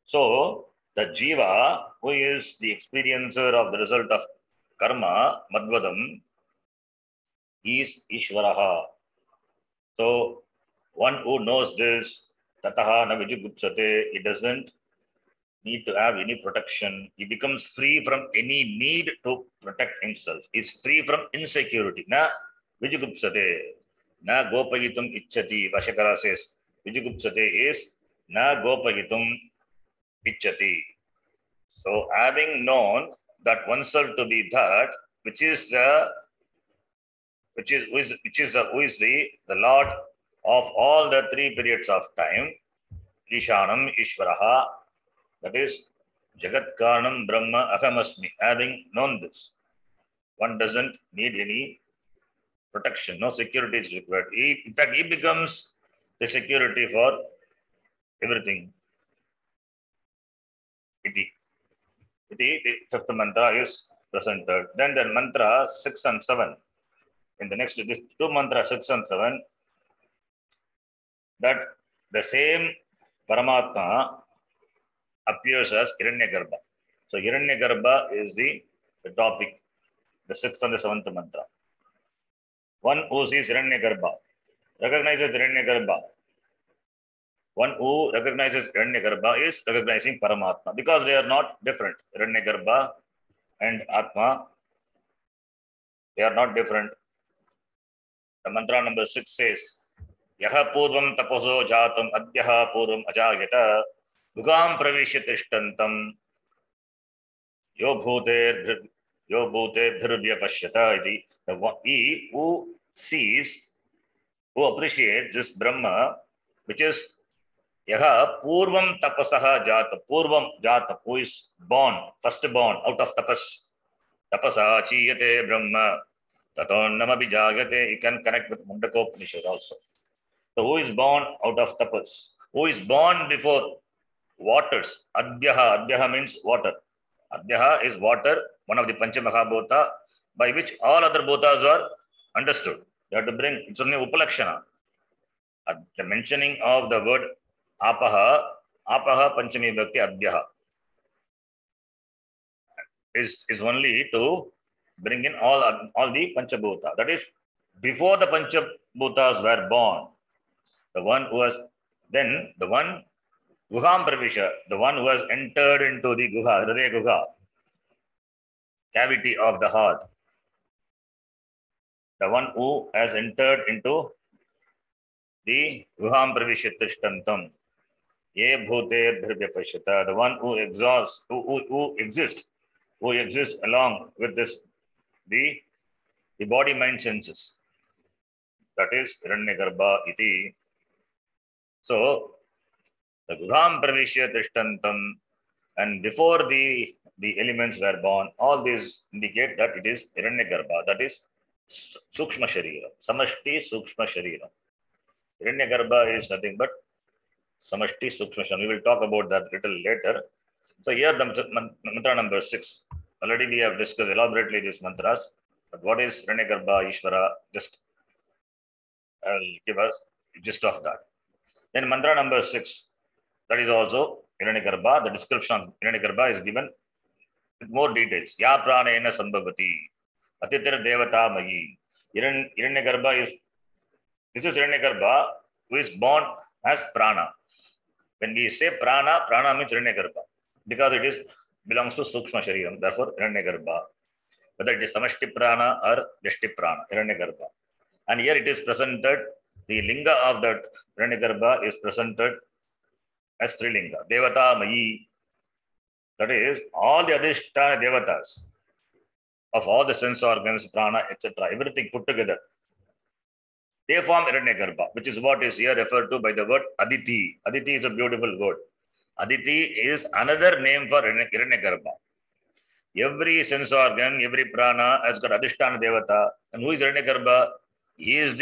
So the Jiva, who is the experiencer of the result of karma, Madvadam, is Ishvaraha. So one who knows this, Tataha na vijugupsate, he doesn't need to have any protection. He becomes free from any need to protect himself. He's free from insecurity. Na vijugupsate, na gopayitum ichchati. Vashakara says, vijugupsate is na gopayitum ichchati. So having known that oneself to be that, who is the Lord of all the three periods of time, Ishanam Ishvaraha, that is Jagat Karanam Brahma Ahamasmi. Having known this, one doesn't need any protection, no security is required. In fact, he becomes the security for everything. Iti. The fifth mantra is presented. Then the mantra 6 and 7. In the next two mantra 6 and 7, that the same Paramatma appears as Hiranyagarbha. So Hiranyagarbha is the topic, the 6th and the 7th mantra. One who sees Hiranyagarbha, recognizes Hiranyagarbha. One who recognizes Hiranyagarbha is recognizing Paramatma, because they are not different. Hiranyagarbha and Atma, they are not different. The mantra number 6 says, Yaha purvam tapaso jatam adyaha purvam ajayata Ugam pravishya tishtantam yo bhute dhirvya pashyata iti. He who sees, who appreciates this Brahma, which is Yaha purvam tapasaha jata, purvam jata, who is born, first born out of tapas. Tapasa chiyate Brahma. Tatonnamapi jagate. You can connect with Kaṭhopaniṣat also. So who is born out of tapas? Who is born before waters? Adhyaha. Adhyaha means water. Adhyaha is water, one of the Panchamahabhota, by which all other bhotas are understood. You have to bring, it's only Upalakshana. The mentioning of the word apaha, apaha panchami bhakti adhyaha is only to bring in all the Panchabhuta. That is, before the Panchabhutas were born, the one who was, then the one, Guham Pravisha, the one who has entered into the Guha, Hridaya Guha, cavity of the heart, the one who has entered into the Guham Pravisha Tishtantam, Ye Bhute Dhrivyapashita, the one who exhausts, who exists along with this, the body, mind, senses. That is Hiranyagarbha iti. So, the Guham Pravishya Tishtantam, and before the elements were born, all these indicate that it is Hiranyagarbha, that is Sukshma Sharira, Samashti Sukshma Sharira. Hiranyagarbha is nothing but Samashti Sukshma Sharira. We will talk about that little later. So here the mantra number 6. Already we have discussed elaborately these mantras. But what is Hiranyagarbha, Ishvara? Just I will give us a gist of that. Then mantra number 6. That is also Hiranyagarbha. The description of Hiranyagarbha is given with more details. Ya pranena sambhavati. Atitir devata mayi. Hiranyagarbha is, this is Hiranyagarbha who is born as prana. When we say prana, prana means Hiranyagarbha, because it is belongs to Sukshma Shariram, therefore Hiranyagarbha. Whether it is Samashti prana or Yashti prana, Hiranyagarbha. And here it is presented, the linga of that Hiranyagarbha is presented as Trilinga, Devata Mayi. That is, all the Adhisthana Devatas of all the sense organs, prana, etc., everything put together, they form Hiranyagarbha, which is what is here referred to by the word Aditi. Aditi is a beautiful word. Aditi is another name for Hiranyagarbha. Every sense organ, every prana has got Adhisthana Devata. And who is Hiranyagarbha? He is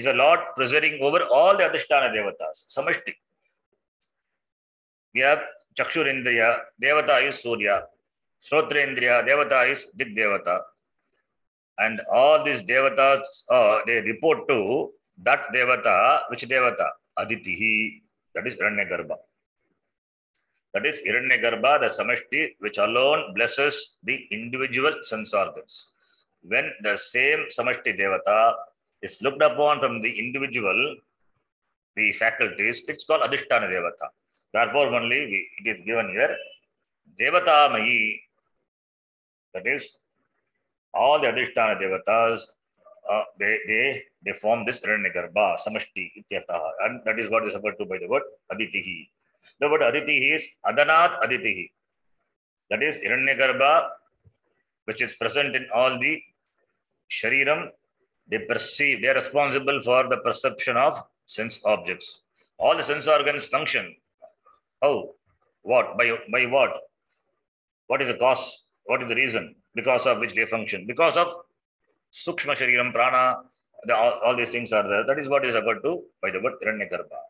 a Lord presiding over all the Adhisthana Devatas. Samashti. We have Chakshurindriya, Devata is Surya. Shrotrendriya, Devata is Dik Devata. And all these Devatas, they report to that Devata. Which Devata? Aditihi. That is Hiranyagarbha. That is Hiranyagarbha, the Samashti, which alone blesses the individual sense organs. When the same Samashti Devata is looked upon from the individual, the faculties, it's called Adhisthana Devata. Therefore, only it is given here, Devata Mayi. That is, all the Adhisthana Devatas, they form this Hiranyagarbha, Samashti, Ityartha. And that is what is referred to by the word Aditihi. The word Aditihi is Adanat Aditihi. That is Hiranyagarbha, which is present in all the Shariram. They perceive, they are responsible for the perception of sense objects. All the sense organs function. How? What? By what? What is the cause? What is the reason? Because of which they function? Because of Sukshma Shariram, Prana, all these things are there. That is what is referred to by the word Hiranyagarbha.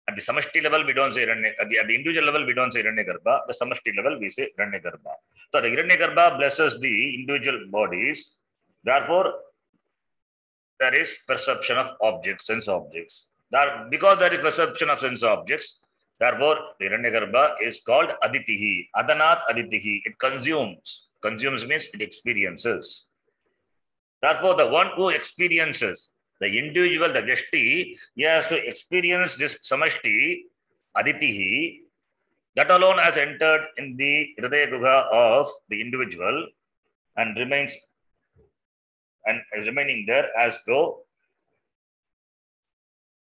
At the Samashti level, we don't say at the individual level, we don't say Hiranyagarbha. The Samashti level, we say Hiranyagarbha. So the Hiranyagarbha blesses the individual bodies. Therefore, there is perception of objects, sense objects. Because there is perception of sense objects, therefore, the Hiranyagarbha is called Aditihi, Adanat Aditihi. It consumes. Consumes means it experiences. Therefore, the one who experiences, the individual, the Vyashti, he has to experience this Samashti, Aditihi, that alone has entered in the Hridaya Guha of the individual and remains and is remaining there as though,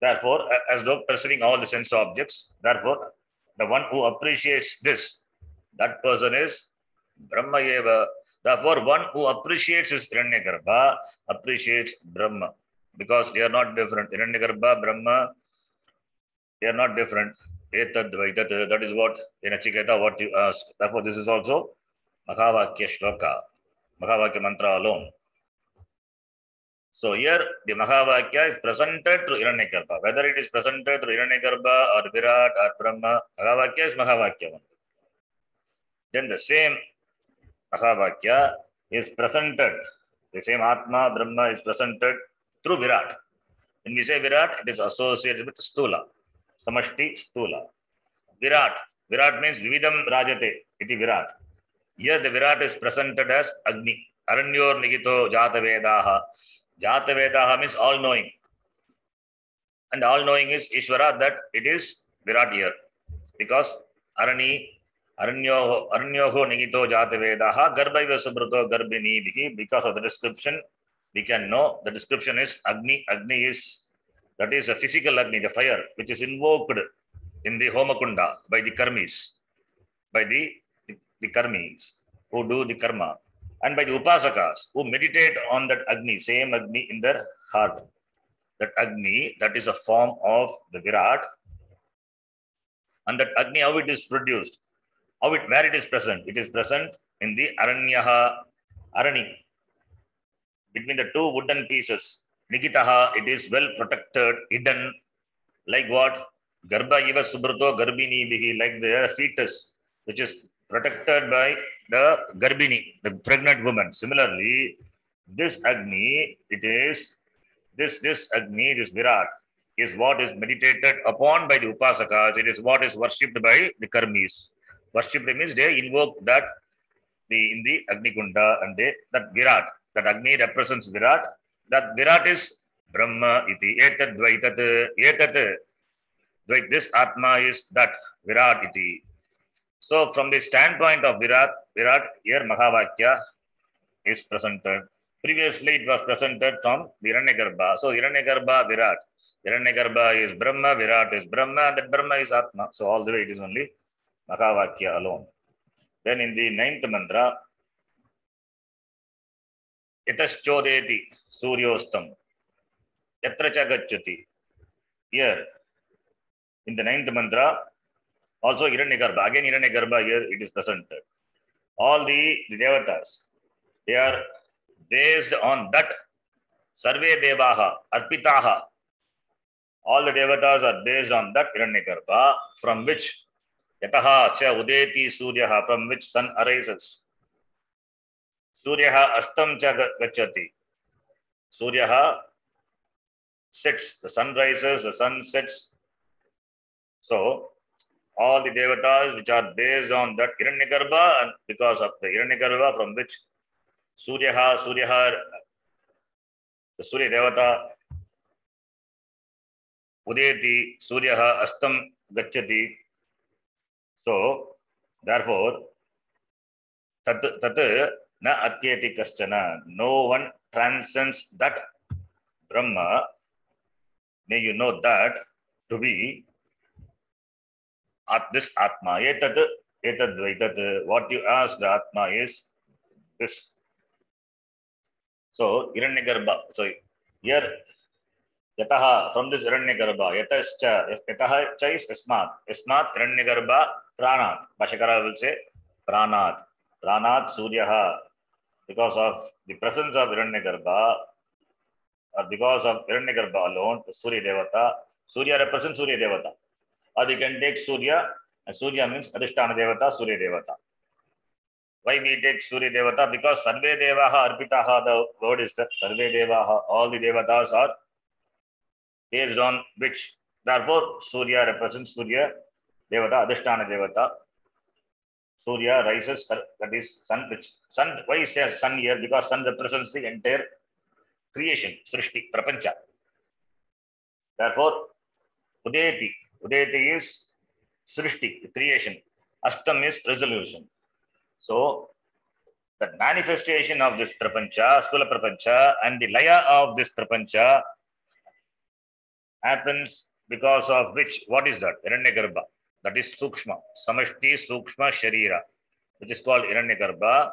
therefore, as though perceiving all the sense objects. Therefore, the one who appreciates this, that person is Brahma Eva. Therefore, one who appreciates his Hiranyagarbha appreciates Brahma, because they are not different. Hiranyagarbha, Brahma, they are not different. etadvaitat. That is what in Nachiketa what you ask. Therefore, this is also Mahavakya Shloka, Mahavakya mantra alone. So here the Mahavakya is presented through Hiranyagarbha. Whether it is presented through Hiranyagarbha or Virat or Brahma, Mahavakya is Mahavakya. Then the same Mahavakya is presented, the same Atma, Brahma is presented through Virat. When we say Virat, it is associated with Stula, Samashti Stula. Virat means Vividam Rajate, iti Virat. Here the Virat is presented as Agni. Aranyor Nigito Jatavedaha. Jatavedaha means all knowing. And all knowing is Ishvara, that it is Virat here. Because Aranyoho Nigito Jatavedaha Garbhaiva Subruto Garbini Bhi. Because of the description, we can know the description is Agni. Agni is, that is a physical Agni, the fire, which is invoked in the Homakunda by the Karmis, by the Karmis who do the karma, and by the Upasakas who meditate on that Agni, same Agni in their heart. That Agni, that is a form of the Virat. And that Agni, how it is produced, where it is present? It is present in the Aranyaha, Arani. Between the two wooden pieces, Nikitaha, it is well protected, hidden, like what? Garbha Iva Subruto Garbini Bihi, like the fetus, which is protected by the Garbini, the pregnant woman. Similarly, this Agni, it is, this Agni, this Virat, is what is meditated upon by the Upasakas. It is what is worshipped by the Karmis. Worshipped means they invoke that in the Agni Kunda, and that Virat, that Agni represents Virat. That Virat is Brahma iti. Etad Dvaitat. This Atma is that Virat iti. So from the standpoint of Virat, here Mahavakya is presented. Previously it was presented from Hiranyagarbha. So Hiranyagarbha, Virat. Hiranyagarbha is Brahma, Virat is Brahma, and that Brahma is Atma. So all the way it is only Mahavakya alone. Then in the 9th mantra, Yataschodeti Suryostam Yatracha Gacchati. Here in the 9th mantra, also Hiranyagarbha. Again Hiranyagarbha, here it is presented. All the devatas, they are based on that Sarve Devaha, Arpitaha. All the devatas are based on that Hiranyagarbha, from which Yataha Cha Udeti Suryaha, from which sun arises. Suryaha Astam Cha Gacchati. Suryaha sets, the sun rises, the sun sets. So, all the devatas which are based on that Hiranyagarbha, and because of the Hiranyagarbha from which Suryaha, the Surya Devata, Udeti, Suryaha, Astam, Gacchati. So, therefore, Tat na atyeti kaschana. No one transcends that Brahma. May you know that to be this Atma. Etad, what you ask the Atma is this. So, Hiranyagarbha. So, here, Yataha, from this Hiranyagarbha, Yataha cha is Ismat. Ismat Hiranyagarbha Pranat. Bhashakara will say Pranat. Pranat Suryaha. Because of the presence of Hiranyagarbha, or because of Hiranyagarbha alone, the Surya Devata, Surya represents Surya Devata. Or we can take Surya, and Surya means Adhisthana Devata, Surya Devata. Why we take Surya Devata? Because Sarve Devaha Arpitaha, the word is that Sarve Devaha, all the Devatas are based on which. Therefore, Surya represents Surya Devata, Adhisthana Devata. Surya rises, that is sun. Which sun? Why is there sun here? Because sun represents the entire creation, Srishti, Prapancha. Therefore, Udeti is Srishti, creation. Astam is resolution. So, the manifestation of this Prapancha, Sthula Prapancha, and the laya of this Prapancha happens because of which? What is that? Hiranyagarbha. That is Sukshma, Samashti Sukshma Sharira, which is called Hiranyagarbha.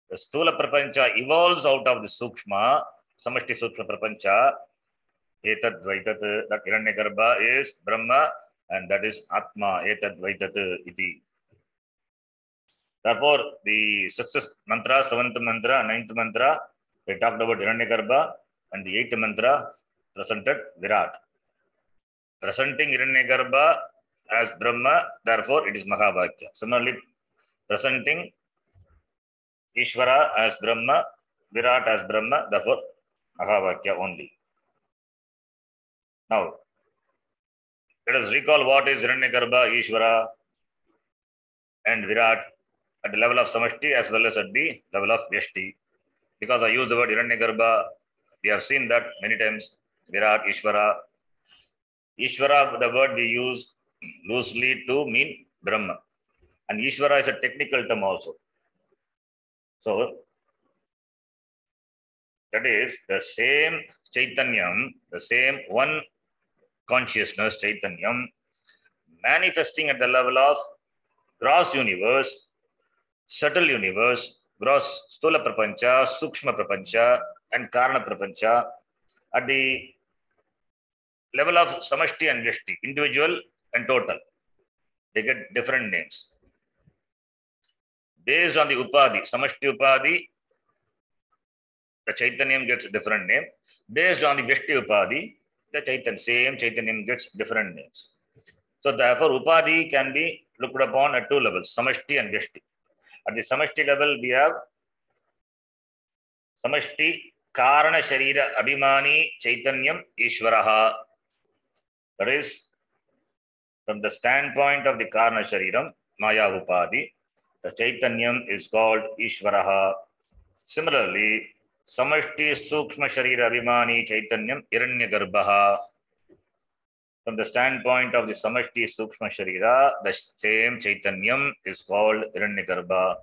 The Sthula Prapancha evolves out of the Sukshma, Samashti Sukshma Prapancha. Etad Dvaitat, that Hiranyagarbha is Brahma, and that is Atma Etat Vaitat Iti. Therefore, the sixth mantra, seventh mantra, ninth mantra, they talked about Hiranyagarbha, and the eighth mantra presented Virat. Presenting Hiranyagarbha as Brahma, therefore it is Mahavakya. Similarly, presenting Ishvara as Brahma, Virat as Brahma, therefore Mahavakya only. Now, let us recall what is Hiranyagarbha, Ishvara, and Virat at the level of Samashti as well as at the level of Vyashti. Because I use the word Hiranyagarbha, we have seen that many times. Virat, Ishvara. Ishvara, the word we use loosely to mean Brahma. And Ishvara is a technical term also. So, that is the same Chaitanyam, the same one consciousness, Chaitanyam, manifesting at the level of gross universe, subtle universe, gross Stula Prapancha, Sukshma Prapancha, and Karana Prapancha at the level of Samashti and Vyashti, individual and total. They get different names. Based on the Upadhi, Samashti Upadhi, the Chaitanyam gets a different name. Based on the Vyashti Upadhi, the same Chaitanyam gets different names. So therefore, Upadhi can be looked upon at two levels, Samashti and Vyashti. At the Samashti level, we have Samashti Karana Sharira Abhimani Chaitanyam Ishvaraha. That is, from the standpoint of the Karana Shariram, Maya Upadhi, the Chaitanyam is called Ishvaraha. Similarly, Samashti Sukshma Sharira Abhimani Chaitanyam Hiranyagarbhaha. From the standpoint of the Samashti Sukshma Sharira, the same Chaitanyam is called Hiranyagarbha.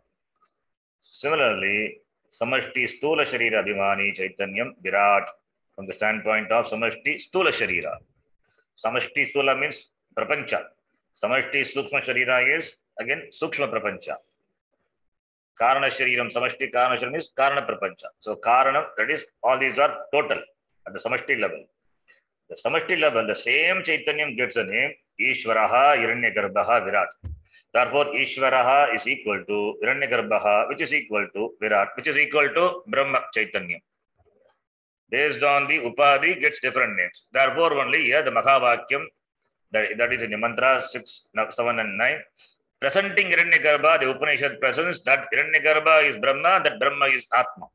Similarly, Samashti Stula Sharira Abhimani Chaitanyam Virat. From the standpoint of Samashti Stula Sharira. Samashti Stula means Prapancha. Samashti Sukshma Sharira is again Sukshma Prapancha. Karana Shariram, Samashti Karana Shariram is Karana Prapancha. So Karana, that is, all these are total at the Samashti level. The Samashti level, the same Chaitanyam gets a name, Ishvaraha, Hiranyagarbhaha, Virat. Therefore, Ishvaraha is equal to Hiranyagarbhaha, which is equal to Virat, which is equal to Brahma Chaitanyam. Based on the Upadhi, gets different names. Therefore, only here the Mahavakyam, that is in the mantra 6, 7 and 9. Presenting Hiranyagarbha, the Upanishad presents that Hiranyagarbha is Brahma, that Brahma is Atma.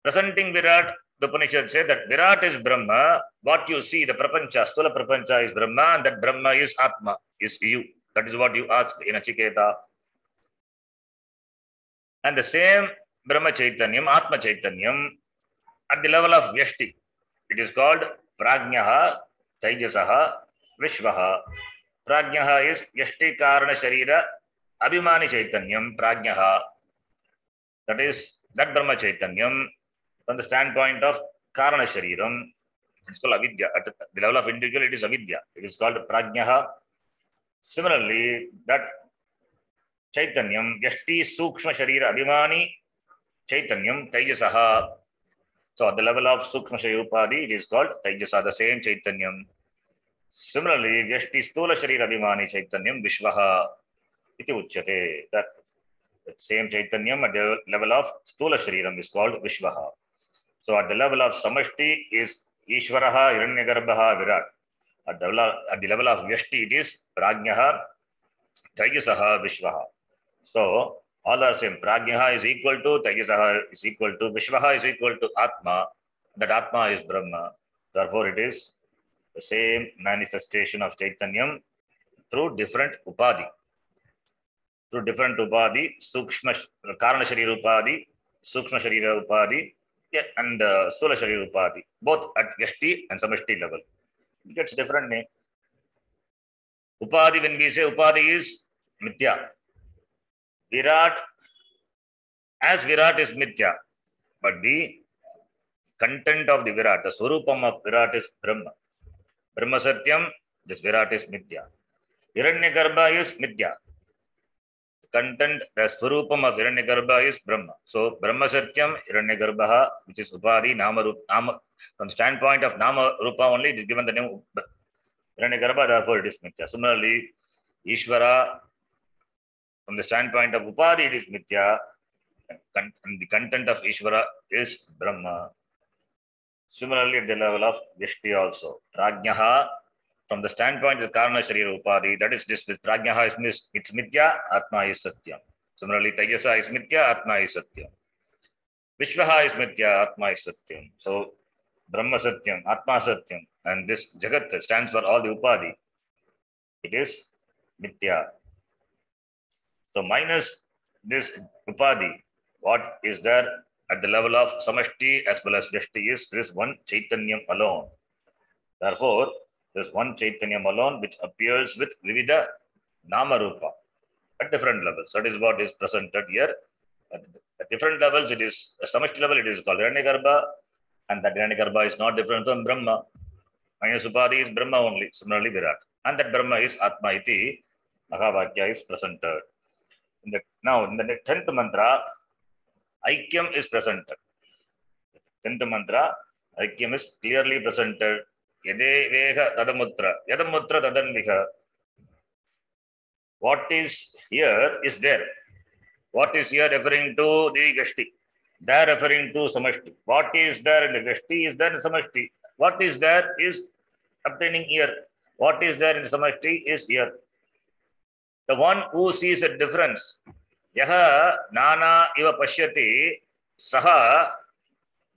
Presenting Virat, the Upanishad says that Virat is Brahma. What you see, the Prapancha, Stula Prapancha is Brahma, and that Brahma is Atma, is you. That is what you asked in Achiketa. And the same Brahma Chaitanyam, Atma Chaitanyam, at the level of Vyashti, it is called Prajnaha, Taijasaha, Vishvaha. Prajnaha is Vyashti Karana Sharira, Abhimani Chaitanyam, Prajnaha. That is, that Brahma Chaitanyam, from the standpoint of Karana Shariram, it's called Avidya. At the level of individual, it is Avidya. It is called Prajnaha. Similarly, that Chaitanyam, Vyashti Sukshma Sharira Abhimani Chaitanyam, Taijasaha. So at the level of Sukshma Sharira Upadhi, it is called Taijasa, the same Chaitanyam. Similarly, Vyashti Stula Sharira Abhimani Chaitanyam, Vishvaha iti uchyate. That same Chaitanyam at the level of Stula Shariram is called Vishvaha. So at the level of Samashti is Ishvaraha, Hiranyagarbhaha, Virat. At the level of Vyashti, it is Prajnaha, Taijasaha, Vishvaha. So all are same. Prajnaha is equal to Taijasaha is equal to Vishvaha is equal to Atma. That Atma is Brahma. Therefore, it is the same manifestation of Chaitanyam through different Upadhi. Through different Upadhi, Sukshma Karana Sharira Upadhi, Sukshma Sharira Upadhi, and Stula Sharira Upadhi, both at Vyashti and Samashti level. It gets different name. Upadhi, when we say Upadhi is Mithya. Virat, as Virat is Mithya, but the content of the Virat, the Swarupam of Virat is Brahma. Brahma Satyam, this Virat is Mithya. Hiranyagarbha is Mithya. Content, the Swarupam of Hiranyagarbha is Brahma. So Brahma Satyam, Hiranyagarbha, which is Upadhi, Nama, from standpoint of Nama Rupa only, it is given the name Hiranyagarbha, therefore it is mithya. Similarly, Ishvara, from the standpoint of Upadhi, it is mithya. And the content of Ishvara is Brahma. Similarly, at the level of Vyashti also. Prajnaha, from the standpoint of Karana Sharira Upadhi, that is this Prajnaha is it's mithya, Atma is Satyam. Similarly, Tajasa is mithya, Atma is Satyam. Vishwaha is mithya, Atma is Satyam. So, Brahma Satyam, Atma Satyam, and this Jagat stands for all the Upadhi. It is mithya. So, minus this Upadhi, what is there at the level of Samashti as well as Vyashti is this one Chaitanyam alone. Therefore, there's one Chaitanyam alone which appears with Vividha Nama Rupa at different levels. That is what is presented here. At different levels, it is, at Samashti level, it is called Hiranyagarbha, and that Hiranyagarbha is not different from Brahma. Minus Upadhi is Brahma only, similarly Virat. And that Brahma is Atma iti, Mahavakya is presented. Now, in the 10th mantra, Aikyam is presented. 10th mantra, Aikyam is clearly presented. Yade Veha Tadamutra, Yadamutra Tadanviha. What is here is there. What is here referring to the Gashti? There referring to Samashti. What is there in the Gashti is there in Samashti. What is there is obtaining here. What is there in the Samashti is here. The one who sees a difference, Yaha Nana Iva Pashyati, Saha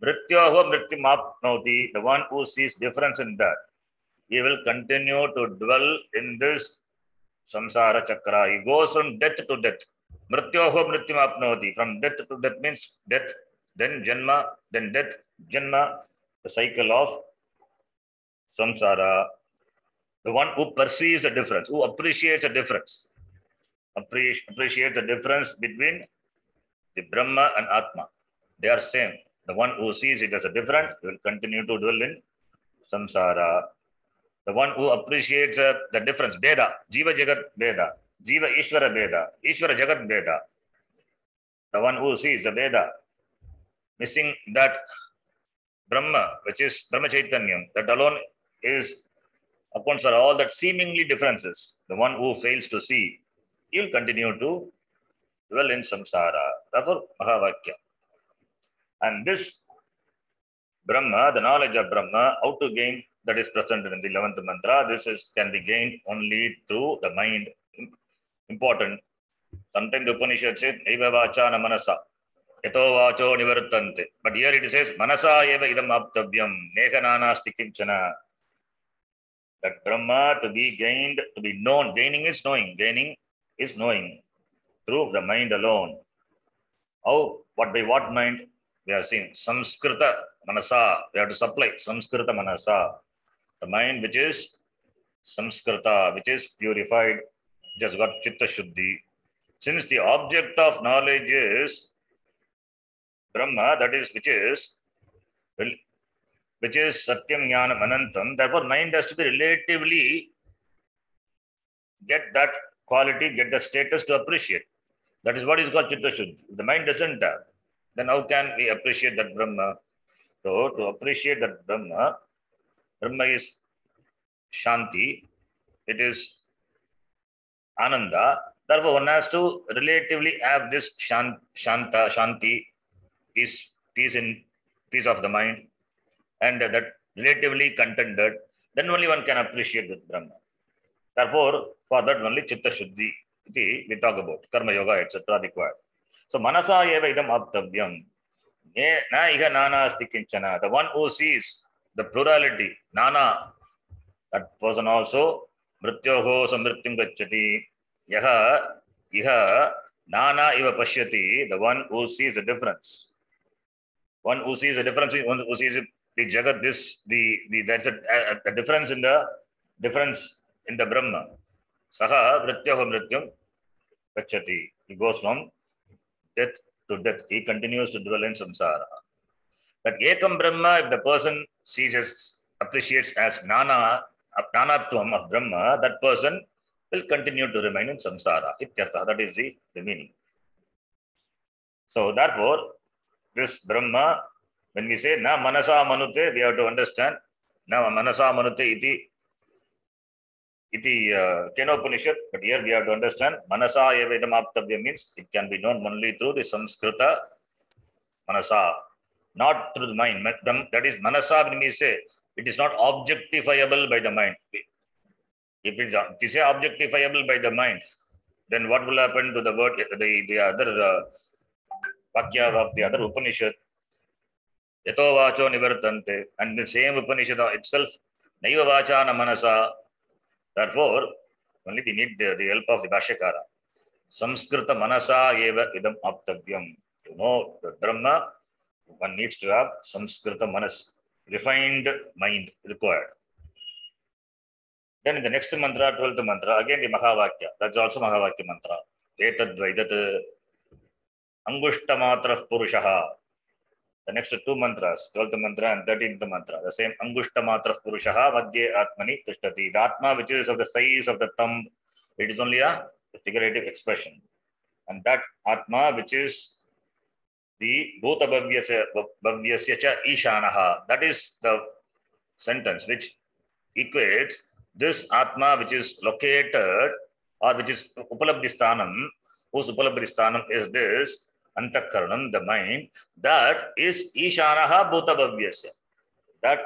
Mrityoho Mrityamapnoti, the one who sees difference in that, he will continue to dwell in this samsara chakra. He goes from death to death. Mrityoho Mrityamapnoti, from death to death means death, then Janma, then death, Janma, the cycle of samsara. The one who perceives the difference, who appreciates the difference. Appreciate the difference between the Brahma and Atma. They are same. The one who sees it as a different will continue to dwell in samsara. The one who appreciates the difference, Veda, Jiva Jagat Veda, Jiva Ishvara Veda, Ishvara Jagat Veda. The one who sees the Veda, missing that Brahma, which is Brahma Chaitanyam, that alone is accounts for all that seemingly differences. The one who fails to see, he will continue to dwell in samsara. Therefore, Mahavakya. And this Brahma, the knowledge of Brahma, how to gain, that is presented in the 11th mantra. This can be gained only through the mind. Important. Sometimes the Upanishad says, Eva vacha na manasa, eto vacho nivartante. But here it says, Manasa eva idam aptavyam, neha nanasti kinchana. That Brahma to be gained, to be known. Gaining is knowing. Gaining is knowing through the mind alone. How? What by what mind? We have seen Samskrita Manasa. We have to supply Samskrita Manasa. The mind which is Samskrita, which is purified, which has got Chitta Shuddhi. Since the object of knowledge is Brahma, that is which is Satyam Jnanam Anantam, therefore mind has to be relatively get that quality, get the status to appreciate. That is what is called Chitta Shuddhi. If the mind doesn't have, then how can we appreciate that Brahma? So to appreciate that Brahma is Shanti, it is Ananda. Therefore, one has to relatively have this Shanti, peace of the mind, and that relatively contented, then only one can appreciate the Brahma. Therefore, for that only Chitta Shuddhi, we talk about Karma Yoga, etc. required. So, Manasa eva idam aptavyam. Na iha nana asti kinchana. The one who sees the plurality, nana, that person also, mrityoho samrityam gacchati. Yaha iha nana iva pashyati. The one who sees the difference. One who sees the difference, one who sees the Jagat, there's a difference in the Brahma. Saha mrityoho mrityam gacchati. He goes from death to death. He continues to dwell in samsara. That Ekam Brahma, if the person appreciates as Nanatvam of Brahma, that person will continue to remain in samsara. Ityartha, that is the meaning. So therefore, this Brahma, when we say Na Manasa Manute, we have to understand Na Manasa Manute iti iti Kaṭhopaniṣat, but here we have to understand manasa eva idam aptavya means it can be known only through the Samskrita manasa, not through the mind. That is manasa when we say it is not objectifiable by the mind. If you say objectifiable by the mind, then what will happen to the word, the other vakya of the other Upanishad? Yato vacho nivartante, and the same Upanishad itself, naiva vacha na manasa. Therefore, only we need the help of the Bhashyakara. Samskrita manasa eva idam aptavyam. To know the Brahma, one needs to have Samskrita manas, refined mind required. Then in the next mantra, 12th mantra, again the Mahavakya. That's also Mahavakya mantra. Etadvaidat Angushtamatra Purushaha. The next two mantras, 12th mantra and 13th mantra, the same Angushtamatra Purushaha Madhye Atmani Tishtati. The Atma, which is of the size of the thumb, it is only a figurative expression. And that Atma, which is the Bhuta Bhavyasya Cha Ishanaha, that is the sentence which equates this Atma, which is located or which is Upalabdhistanam, whose Upalabdhistanam is this Antakaranam, the mind, that is Ishanaha Bhuta Bhavyasya. That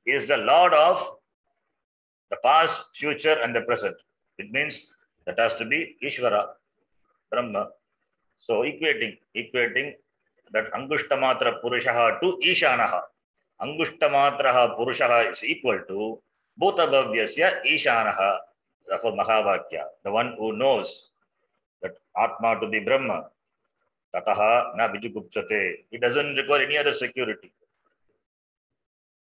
is the Lord of the past, future, and the present. It means that has to be Ishvara, Brahma. So equating that Angushtamatra Purushaha to Ishanaha. Angushtamatra Purushaha is equal to Bhuta Bhavyasya Ishanaha. Therefore, Mahavakya, the one who knows that Atma to be Brahma, Tataha na Vijugupsate. It doesn't require any other security.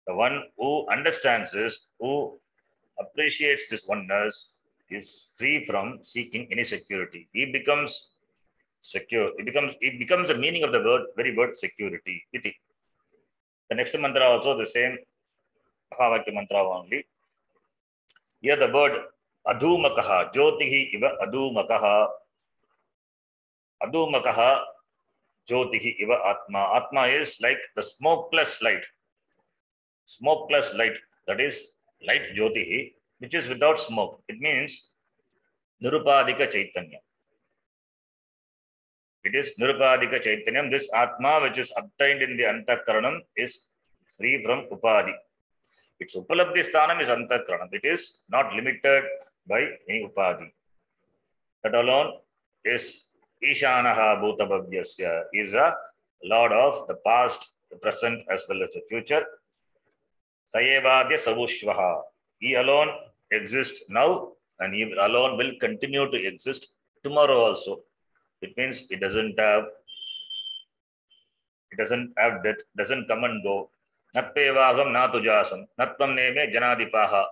The one who understands this, who appreciates this oneness, is free from seeking any security. He becomes secure. It becomes the meaning of the very word security. Iti. The next mantra also the same Mahavakya mantra only. Here the word Adhumakaha, Jyotihi iva Adhumakaha. Adhumakaha, Jyotihi iva Atma. Atma is like the smokeless light. Smokeless light, that is light Jyotihi, which is without smoke. It means Nirupadika Chaitanya. It is Nirupadika Chaitanyam. This Atma, which is obtained in the Antakaranam, is free from Upadi. Its Upalabdhisthanam is Antakaranam. It is not limited by any Upadi. That alone is Ishanaha Bhuta Bhavyasya, is a Lord of the past, the present, as well as the future. Sayevadya Savushvaha. He alone exists now, and he alone will continue to exist tomorrow also. It means it doesn't have death, doesn't come and go. Natpevagam natujasam, natvam neme janadipaha.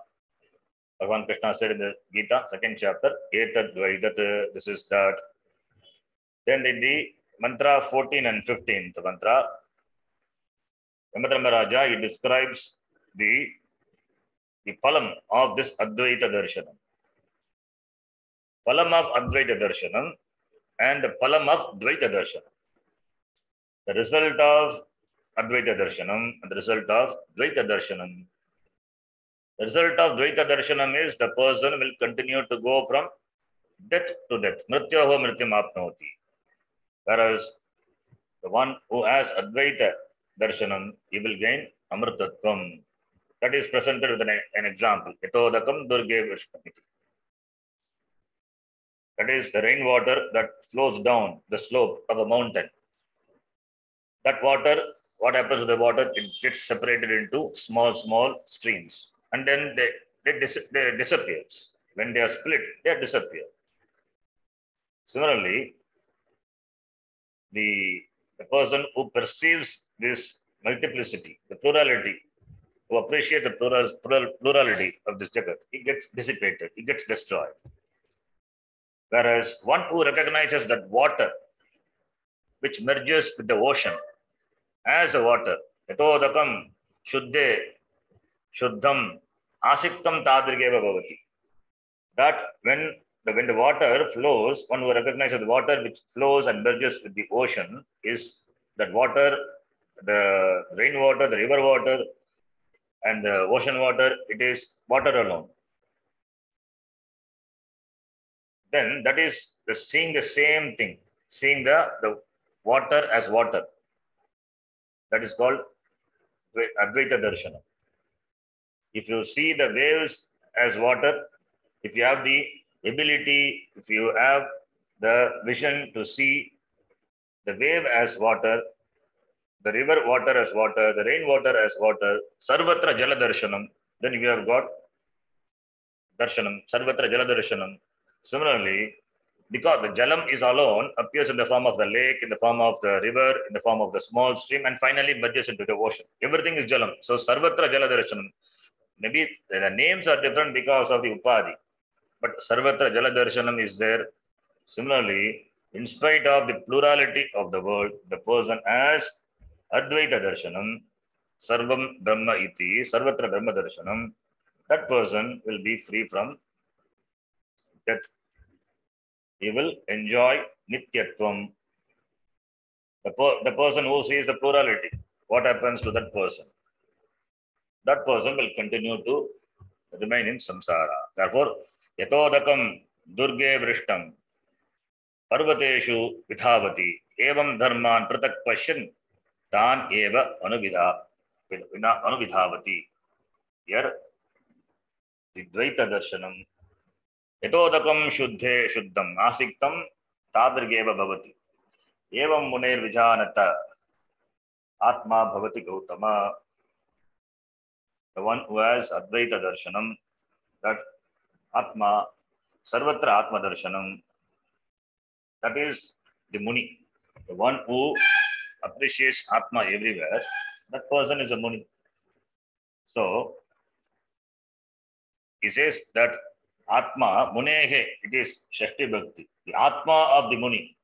Bhagavan Krishna said in the Gita, 2nd chapter, Etadvaidat, this is that. Then in the mantra 14 and 15, the mantra, Yamadharmaraja, he describes the phalam of this Advaita Darshanam. Phalam of Advaita Darshanam and the phalam of Dvaita Darshanam. The result of Advaita Darshanam and the result of Dvaita Darshanam. The result of Dvaita Darshanam is the person will continue to go from death to death. Mrityoho mrityam apnoti. Whereas the one who has Advaita Darshanam, he will gain Amritatvam. That is presented with an example. Yatodakam durge vishkamiti. That is the rainwater that flows down the slope of a mountain. That water, what happens to the water? It gets separated into small streams. And then they disappear. When they are split, they disappear. Similarly, the person who perceives this multiplicity, the plurality, who appreciates the plurality of this Jagat, it gets dissipated, it gets destroyed. Whereas one who recognizes that water, which merges with the ocean, as the water, yatodakam shuddhe shuddham asiktam tadrigeva bhavati. That when the water flows, one who recognizes the water which flows and merges with the ocean is that water, the rainwater, the river water, and the ocean water, it is water alone. then that is seeing the same thing, seeing the water as water. That is called Advaita Darshana. If you see the waves as water, if you have the ability, if you have the vision to see the wave as water, the river water as water, the rainwater as water, Sarvatra Jala Darshanam, then you have got Darshanam, Sarvatra Jala Darshanam. Similarly, because the Jalam is alone, appears in the form of the lake, in the form of the river, in the form of the small stream, and finally merges into the ocean. Everything is Jalam. So Sarvatra Jala Darshanam. Maybe the names are different because of the Upadhi, but Sarvatra Jala Darshanam is there. Similarly, in spite of the plurality of the world, the person has Advaita Darshanam, Sarvam Brahma iti, Sarvatra Brahma Darshanam, that person will be free from death. He will enjoy Nityatvam. The person who sees the plurality, what happens to that person? That person will continue to remain in samsara. Therefore, Yatodakam Durge Vrishtam Parvateshu Vidhavati Evam Dharman Pratak Pasyan Tan Eva Anuvidhavati. Here, the Dvaita Darshanam Yatodakam Shuddhe Shuddham Asiktam Tadrgeva Bhavati Evam Muner Vijanata Atma Bhavati Gautama. The one who has Advaita Darshanam, that Atma, Sarvatra Atma Darshanam, that is the Muni. The one who appreciates Atma everywhere, that person is a Muni. So, he says that Atma, Munehe, it is Shashti Bhakti. The Atma of the Muni.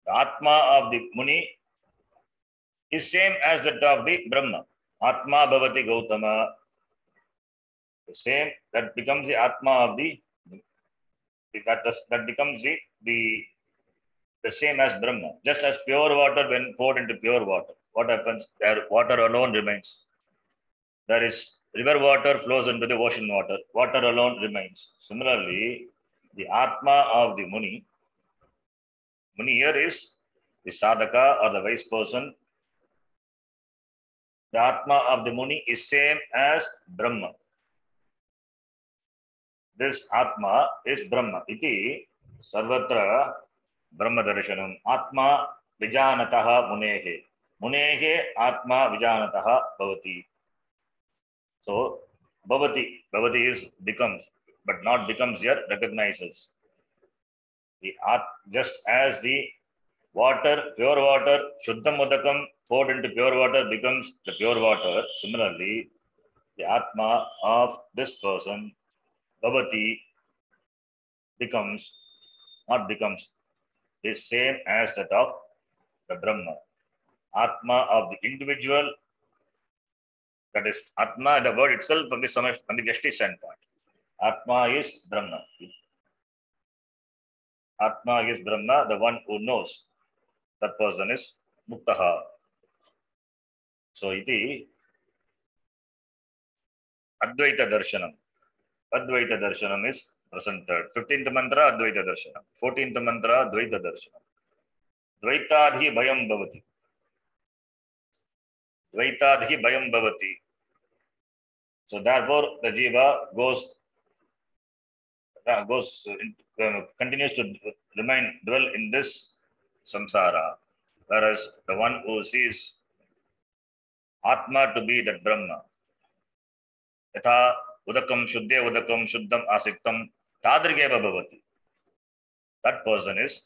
The Atma of the Muni is same as that of the Brahma. Atma Bhavati Gautama. The same, that becomes the Atma of that becomes the same as Brahma. Just as pure water, when poured into pure water, what happens? There, water alone remains. There is river water flows into the ocean water. Water alone remains. Similarly, the Atma of the Muni here is the sadhaka or the wise person. The Atma of the Muni is same as Brahma. This Atma is Brahma. Iti Sarvatra Brahma Darshanam. Atma Vijanataha Munehe. Munehe Atma Vijanataha Bhavati. So, Bhavati is becomes, but not becomes here, recognizes. Just as the water, pure water, Shuddham Udakam, poured into pure water becomes the pure water. Similarly, the Atma of this person, Bhavati, is same as that of the Brahma. Atma of the individual, that is Atma, the word itself from the Vyashti standpoint. Atma is Brahma. Atma is Brahma, the one who knows. That person is Muktaha. So, iti Advaita Darshanam. Advaita Darshanam is presented. 15th mantra, Advaita Darshanam. 14th mantra, Advaita Darshanam. Dvaitadhi Bhayam Bhavati. Dvaitadhi Bhayam Bhavati. So, therefore, the Jiva continues to dwell in this samsara, whereas the one who sees Atma to be that Brahma, Yatha Udakam Shuddham Asiktam Tadrigeva Bhavati. That person is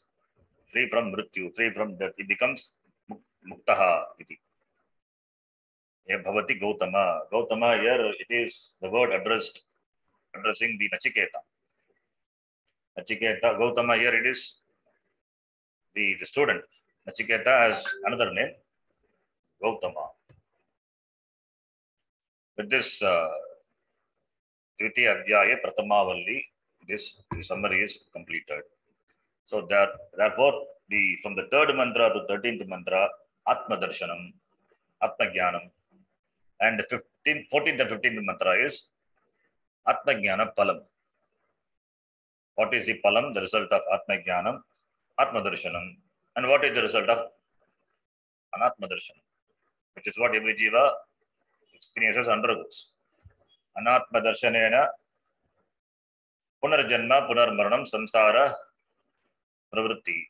free from mrityu, free from death. He becomes muktaha iti. Bhavati Gautama. Gautama here, it is the word addressing the Nachiketa. Nachiketa, Gautama here, it is the student. Nachiketa has another name, Gautama. With this Dvitiya Adhyaya Pratamavalli, this summary is completed. So therefore, from the 3rd mantra to 13th mantra, Atma Darshanam, Atma Jnanam, and the 14th and 15th mantra is Atma Jnana Palam. What is the palam? The result of Atma Jnanam, Atma Darshanam. And what is the result of Anatma Darshanam? Which is what every jiva experiences, undergoes. Anatma Darshanena Punarjanma, Punarmaranam, Samsara, Pravritti.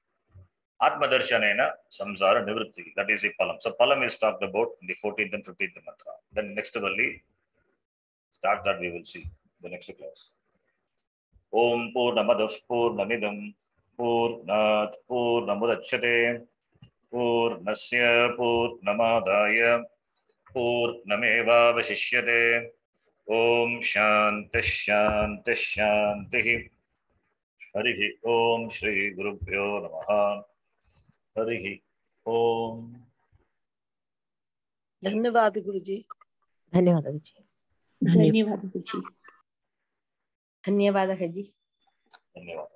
Atma Darshanena, Samsara, Nivritti. That is the palam. So palam is talked about in the 14th and 15th mantra. Then next valli, start that we will see the next class. Om Purnamadah Purnamidam Purnat Purnamudachyate Purnasya Purnamadaya Purnamevavashishyate. Om Shanti Shanti Shanti. Harihi Om Shri Gurubhyo Namaha. Harihi Om. धन्यवाद गुरुजी. धन्यवाद गुरुजी. धन्यवाद गुरुजी. धन्यवाद जी. धन्यवाद.